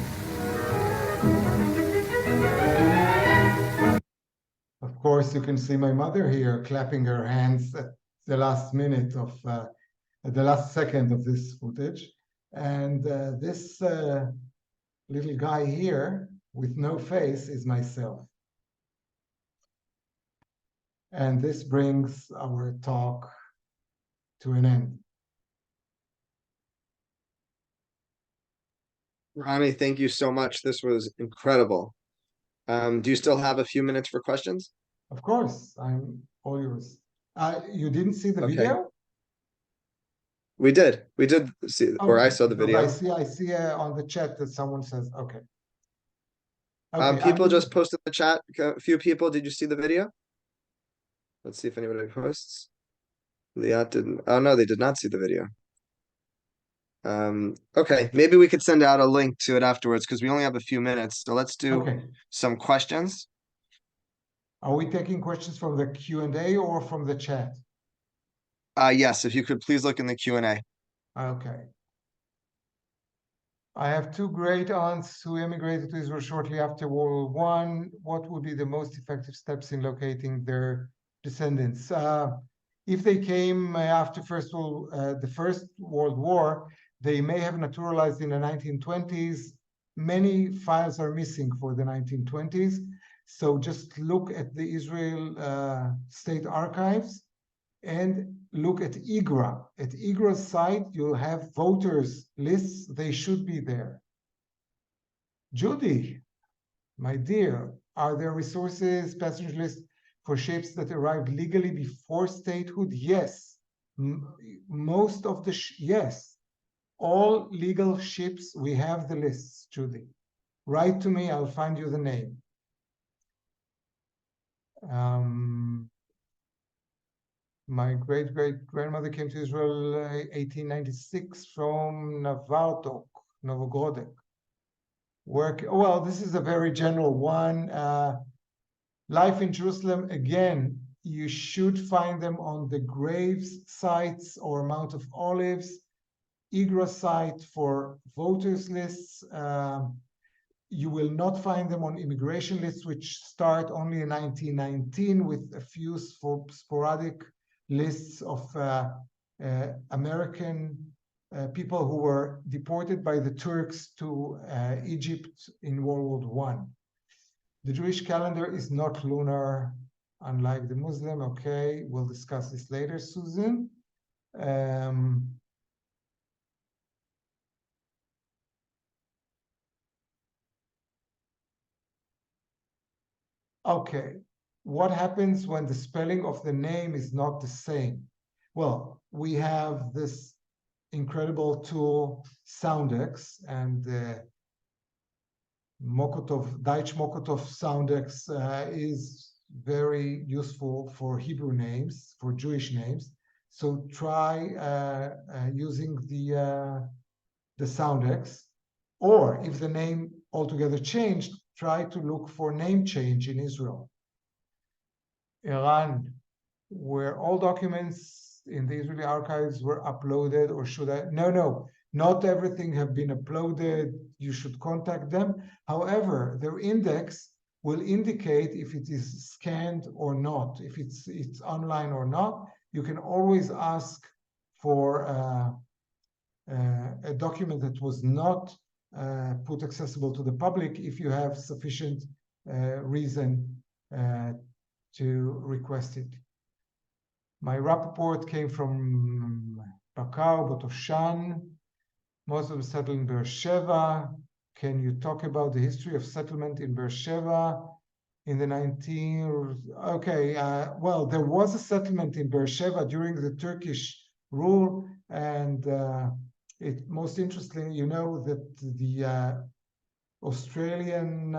Of course, you can see my mother here clapping her hands at the last minute of, at the last second of this footage. And this little guy here with no face is myself. And this brings our talk to an end. Rony, thank you so much. This was incredible. Do you still have a few minutes for questions? Of course, I'm all yours. You didn't see the Okay. video? We did see, or I saw the video. I see on the chat that someone says, okay. People just posted in the chat, a few people. Did you see the video? Let's see if anybody posts. Liat didn't. Oh no, they did not see the video. Okay, maybe we could send out a link to it afterwards because we only have a few minutes. So let's do some questions. Are we taking questions from the Q&A or from the chat? Yes, if you could please look in the Q&A. Okay. I have 2 great aunts who immigrated to Israel shortly after World War I. What would be the most effective steps in locating their descendants? If they came after the First World War, they may have naturalized in the 1920s. Many files are missing for the 1920s. So just look at the Israel State Archives And look at IGRA. At IGRA's site, you'll have voters lists. They should be there. Judy, my dear, are there resources, passenger lists for ships that arrived legally before statehood? Yes. Most of the, yes. All legal ships, we have the lists, Judy. Write to me, I'll find you the name. My great-great-grandmother came to Israel 1896 from Novogrodzhsk. Well, this is a very general one. Life in Jerusalem, again, you should find them on the graves sites or Mount of Olives, IGRA site for voters lists. You will not find them on immigration lists, which start only in 1919 with a few sporadic lists of American people who were deported by the Turks to Egypt in World War I. The Jewish calendar is not lunar, unlike the Muslim. Okay, we'll discuss this later, Susan. Okay, what happens when the spelling of the name is not the same? Well, we have this incredible tool, Soundex, and Deutsch Mokotov Soundex is very useful for Hebrew names, for Jewish names. So try using the Soundex, or if the name altogether changed, try to look for name change in Israel. Iran, where all documents in the Israeli archives were uploaded, or should I? No, not everything have been uploaded. You should contact them. However, their index will indicate if it is scanned or not, if it's online or not. You can always ask for a document that was not put accessible to the public if you have sufficient reason to request it. My report came from Bakar, Botoshan. Most of them settled in Beersheba. Can you talk about the history of settlement in Beersheba in the 19th? Okay, well, there was a settlement in Beersheba during the Turkish rule, and it most interesting, you know, that the Australian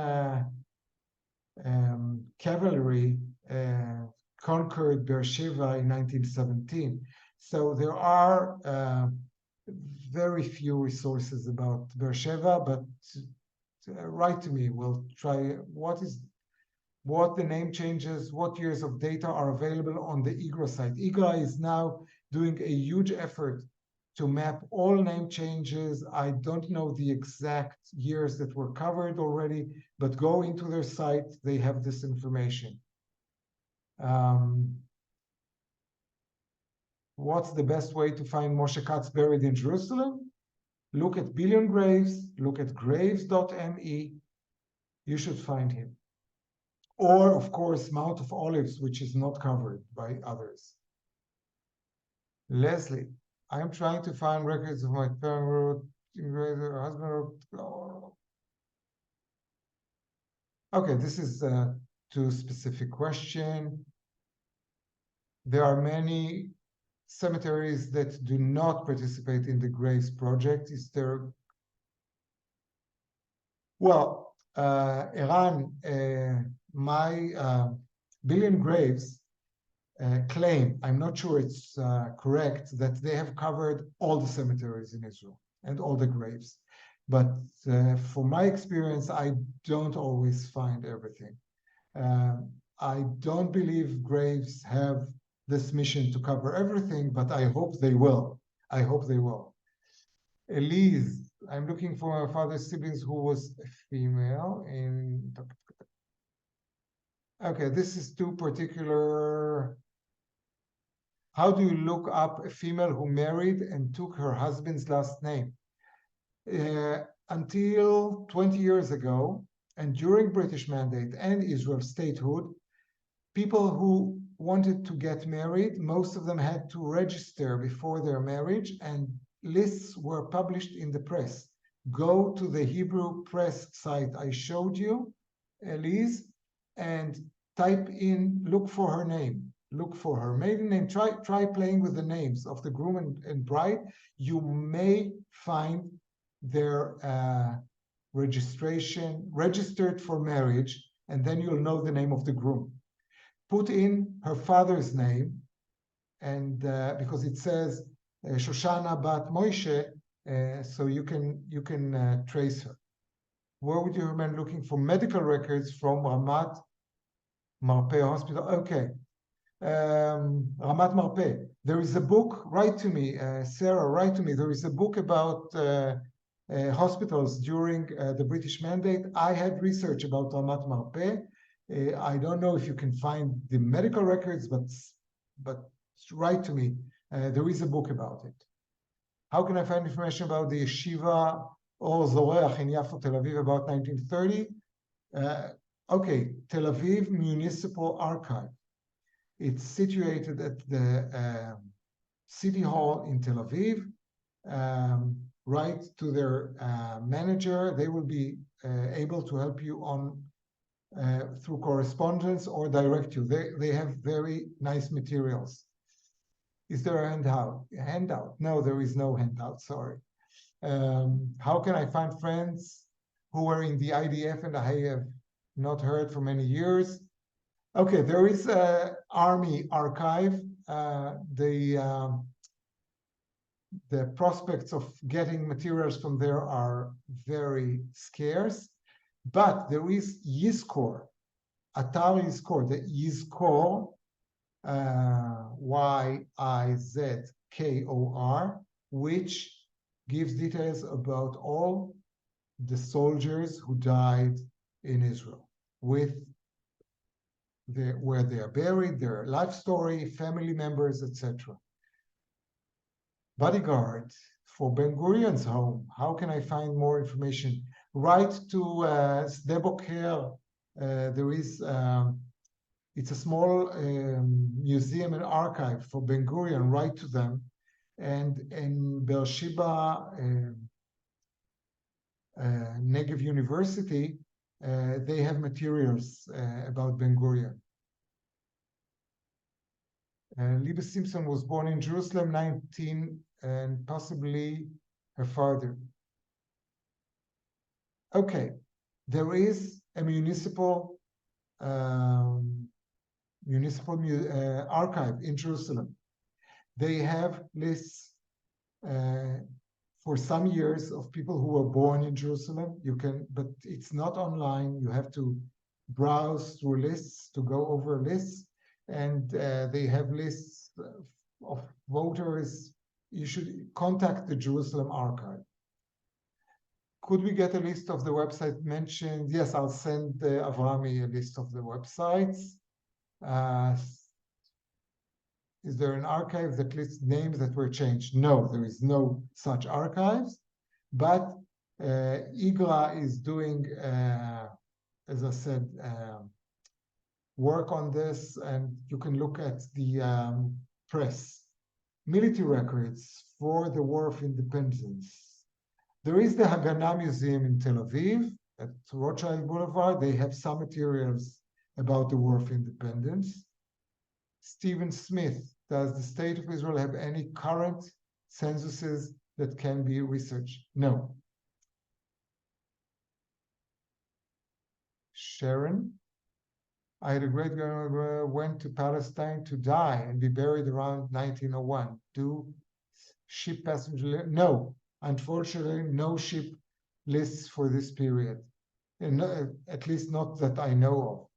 cavalry conquered Beersheba in 1917. So there are very few resources about Beersheba, but write to me. We'll try what the name changes, what years of data are available on the IGRA site. IGRA is now doing a huge effort to map all name changes. I don't know the exact years that were covered already, but go into their site, they have this information. What's the best way to find Moshe Katz buried in Jerusalem? Look at Billion Graves, look at graves.me. You should find him. Or, of course, Mount of Olives, which is not covered by others. Leslie, I'm trying to find records of my parent, husband. Okay, this is a too specific question. There are many cemeteries that do not participate in the Graves project. Is there? Well, Iran, my Billion Graves claim, I'm not sure it's correct, that they have covered all the cemeteries in Israel and all the graves. But from my experience, I don't always find everything. I don't believe Graves have this mission to cover everything, but I hope they will. I hope they will. Elise, I'm looking for my father's siblings who was a female in... Okay, this is too particular. How do you look up a female who married and took her husband's last name? Until 20 years ago, and during British Mandate and Israel statehood, people who wanted to get married, most of them had to register before their marriage, and lists were published in the press. Go to the Hebrew press site I showed you, Elise, and type in, look for her name, look for her maiden name, try playing with the names of the groom and bride. You may find their registration, registered for marriage, and then you'll know the name of the groom. Put in her father's name, and because it says Shoshana Bat Moshe, so you can trace her. Where would you recommend looking for medical records from Ramat Marpeh Hospital? Okay, Ramat Marpeh. There is a book. Write to me, Sarah. Write to me. There is a book about hospitals during the British Mandate. I had research about Ramat Marpeh. I don't know if you can find the medical records, but write to me. There is a book about it. How can I find information about the yeshiva Or Zoreach in Yafo, Tel Aviv, about 1930? Okay, Tel Aviv Municipal Archive. It's situated at the City Hall in Tel Aviv. Write to their manager. They will be able to help you on through correspondence or direct you. They have very nice materials. Is there a handout? No, there is no handout, sorry. How can I find friends who were in the IDF and I have not heard for many years? Okay, there is an Army archive. The prospects of getting materials from there are very scarce, but there is Yizkor, Atar Yizkor, the Yizkor, Yizkor, which gives details about all the soldiers who died in Israel, with where they are buried, their life story, family members, etc. Bodyguard for Ben Gurion's home. How can I find more information? Write to Sde Boker. There is, it's a small museum and archive for Ben Gurion. Write to them. And in Beersheba, Negev University, they have materials about Ben Gurion. Liebe Simpson was born in Jerusalem, 19, and possibly her father. Okay, there is a municipal archive in Jerusalem. They have lists for some years of people who were born in Jerusalem. You can, but it's not online. You have to browse through lists to go over lists, and they have lists of voters. You should contact the Jerusalem archive. Could we get a list of the website mentioned? Yes, I'll send Avrami a list of the websites. Is there an archive that lists names that were changed? No, there is no such archives, but IGRA is doing, as I said, work on this, and you can look at the press. Military records for the War of Independence. There is the Haganah Museum in Tel Aviv at Rothschild Boulevard. They have some materials about the War of Independence. Stephen Smith, does the State of Israel have any current censuses that can be researched? No. Sharon, I had a great grandmother went to Palestine to die and be buried around 1901. Do ship passenger? No, unfortunately, no ship lists for this period, and at least not that I know of.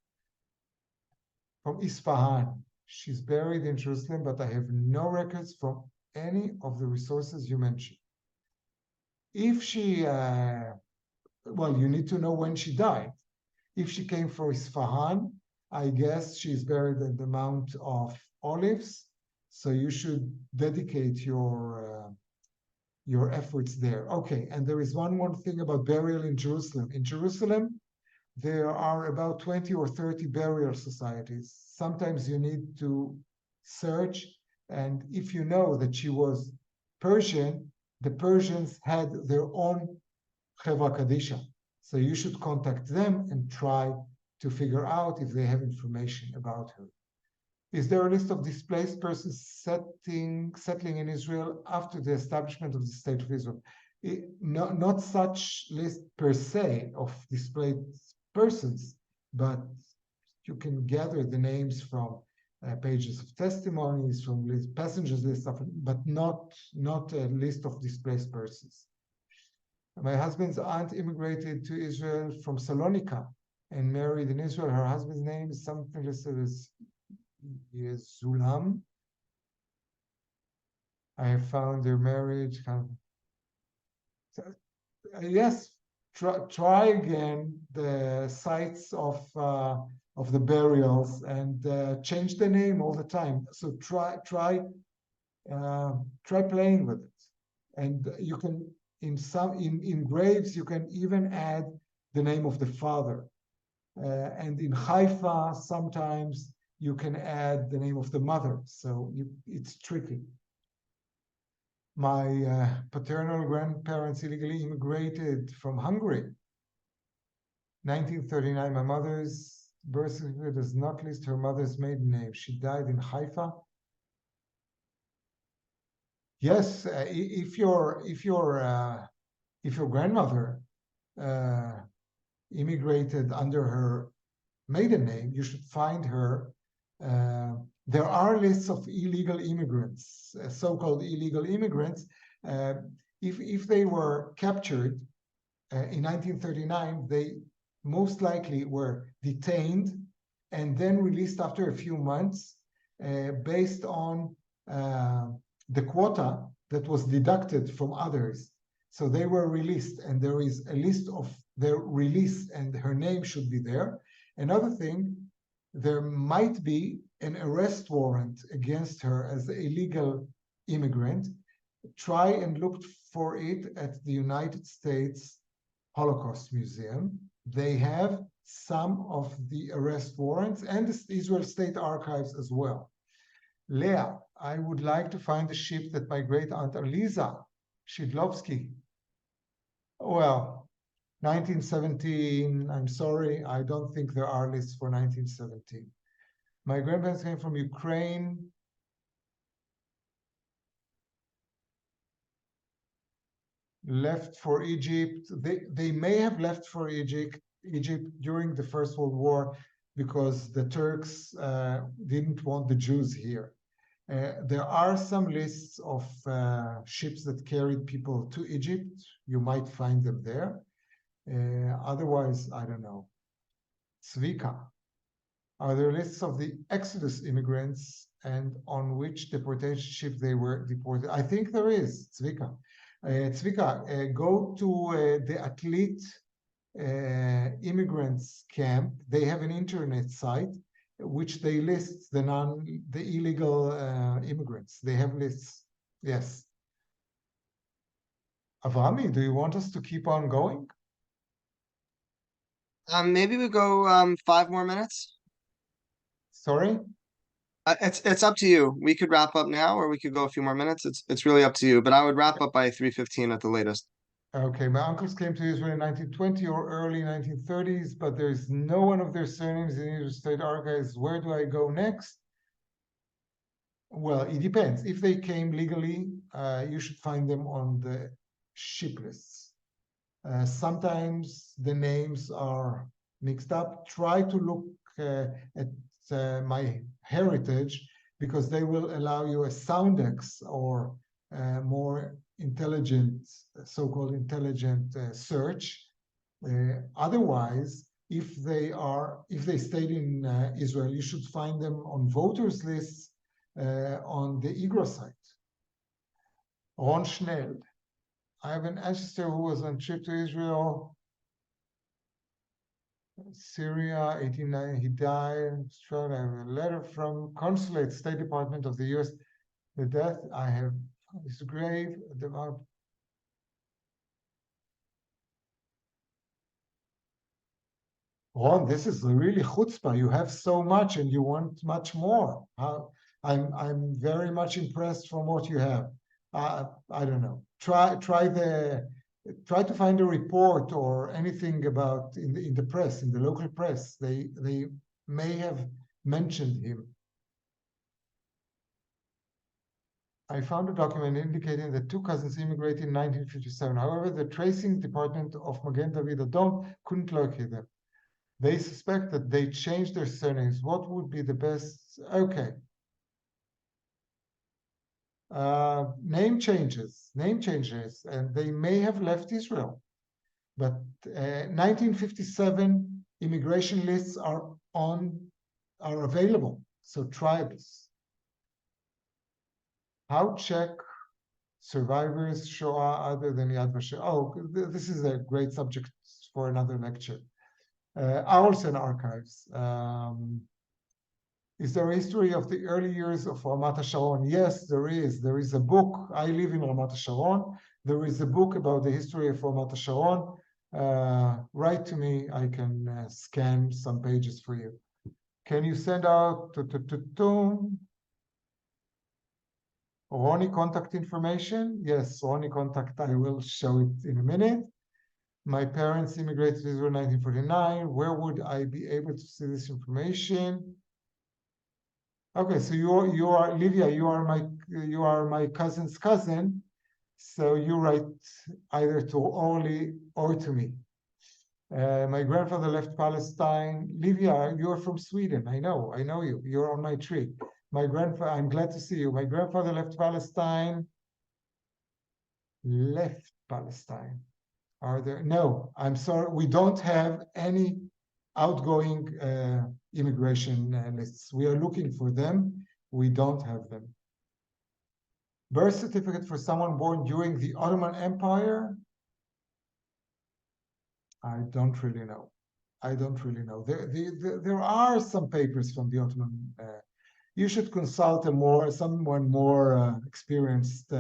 From Isfahan, she's buried in Jerusalem, but I have no records from any of the resources you mentioned. If she, well, you need to know when she died. If she came from Isfahan, I guess she's buried at the Mount of Olives, so you should dedicate your efforts there. Okay, and there is one more thing about burial in Jerusalem. In Jerusalem, there are about 20 or 30 burial societies. Sometimes you need to search, and if you know that she was Persian, the Persians had their own Chevra Kadisha. So you should contact them and try to figure out if they have information about her. Is there a list of displaced persons settling in Israel after the establishment of the State of Israel? Not such list per se of displaced persons, but you can gather the names from pages of testimonies, from passengers list, but not a list of displaced persons. My husband's aunt immigrated to Israel from Salonika and married in Israel. Her husband's name is something listed as Zulam. I have found their marriage. Yes, try again the sites of the burials and change the name all the time. So try playing with it, and you can in graves you can even add the name of the father, and in Haifa sometimes you can add the name of the mother. So it's tricky. My paternal grandparents illegally immigrated from Hungary. 1939, my mother's birth certificate does not list her mother's maiden name. She died in Haifa. Yes, if your grandmother immigrated under her maiden name, you should find her. There are lists of illegal immigrants, so-called illegal immigrants. If they were captured in 1939, they most likely were detained and then released after a few months based on the quota that was deducted from others. So they were released, and there is a list of their release, and her name should be there. Another thing, there might be an arrest warrant against her as an illegal immigrant. Try and look for it at the United States Holocaust Museum. They have some of the arrest warrants, and the Israel State Archives as well. Leah, I would like to find the ship that my great aunt Aliza Shidlovsky. Well, 1917, I'm sorry, I don't think there are lists for 1917. My grandparents came from Ukraine. Left for Egypt. They may have left for Egypt during the First World War because the Turks didn't want the Jews here. There are some lists of ships that carried people to Egypt. You might find them there. Otherwise, I don't know. Zvika, are there lists of the Exodus immigrants and on which deportation ship they were deported? I think there is, Zvika. Zvika, go to the Athlete immigrants camp. They have an internet site which they list the illegal immigrants. They have lists. Yes. Avrami, do you want us to keep on going? Maybe we go 5 more minutes. Sorry? It's up to you. We could wrap up now, or we could go a few more minutes. It's really up to you. But I would wrap up by 3:15 at the latest. Okay, my uncles came to Israel in 1920 or early 1930s, but there's no one of their surnames in Israel State Archives. Where do I go next? Well, it depends. If they came legally, you should find them on the ship lists. Sometimes the names are mixed up. Try to look at my heritage, because they will allow you a Soundex or more intelligent, so-called intelligent search. Otherwise, if they stayed in Israel, you should find them on voters lists on the IGRA site. Ron Schnell, I have an ancestor who was on trip to Israel, Syria, 1890, he died. I have a letter from Consulate, State Department of the US. The death, I have his grave, the Mount. Ron, this is really chutzpah. You have so much and you want much more. I'm very much impressed from what you have. I don't know. Try to find a report or anything about in the press, in the local press. They may have mentioned him. I found a document indicating that two cousins immigrated in 1957. However, the tracing department of Magen David Adom couldn't locate them. They suspect that they changed their surnames. What would be the best? Okay. Name changes, and they may have left Israel. But 1957 immigration lists are available. So try this. How check survivors Shoah other than Yad Vashem? Oh, this is a great subject for another lecture. Owlson Archives. Is there a history of the early years of Ramat HaSharon? Yes, there is. There is a book. I live in Ramat HaSharon. There is a book about the history of Ramat HaSharon. Write to me. I can scan some pages for you. Can you send out Rony contact information? Yes, Rony contact. I will show it in a minute. My parents immigrated to Israel in 1949. Where would I be able to see this information? Okay, so you are Livia. You are my cousin's cousin. So you write either to Orly or to me. My grandfather left Palestine. Livia, you are from Sweden. I know you. You're on my tree. I'm glad to see you. My grandfather left Palestine. Left Palestine. Are there? No, I'm sorry. We don't have any outgoing immigration lists. We are looking for them. We don't have them. Birth certificate for someone born during the Ottoman Empire? I don't really know. There are some papers from the Ottoman. You should consult someone more experienced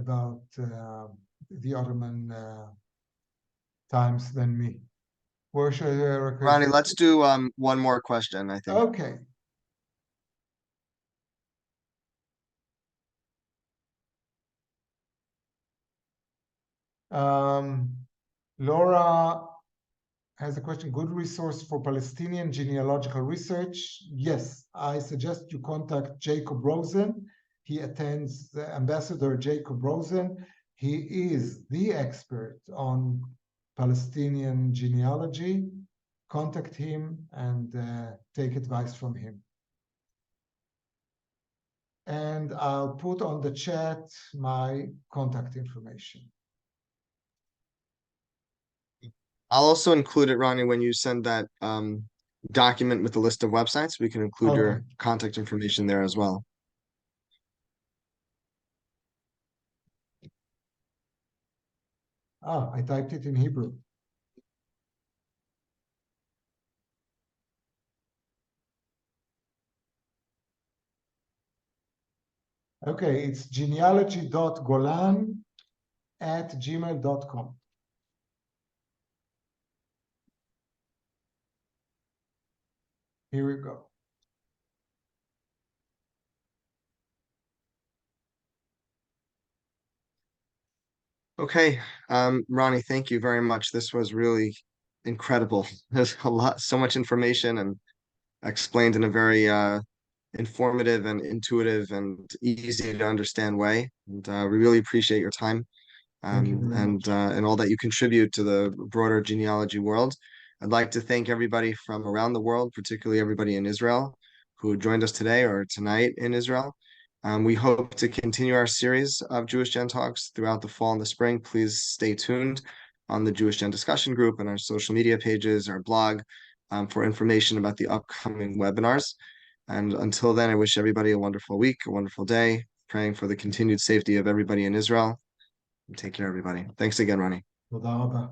about the Ottoman times than me. Where should I request? Ronnie, let's do one more question, I think. Okay. Laura has a question. Good resource for Palestinian genealogical research? Yes, I suggest you contact Jacob Rosen. He attends the Ambassador Jacob Rosen. He is the expert on Palestinian genealogy. Contact him and take advice from him. And I'll put on the chat my contact information. I'll also include it, Ronnie, when you send that document with the list of websites. We can include your contact information there as well. Oh, I typed it in Hebrew. Okay, it's genealogy.golan@gmail.com. Here we go. Okay, Ronnie, thank you very much. This was really incredible. There's so much information and explained in a very informative and intuitive and easy to understand way. And we really appreciate your time and all that you contribute to the broader genealogy world. I'd like to thank everybody from around the world, particularly everybody in Israel who joined us today or tonight in Israel. We hope to continue our series of Jewish Gen Talks throughout the fall and the spring. Please stay tuned on the Jewish Gen discussion group and our social media pages, our blog, for information about the upcoming webinars. And until then, I wish everybody a wonderful week, a wonderful day, praying for the continued safety of everybody in Israel. Take care, everybody. Thanks again, Ronnie. Toda rabba.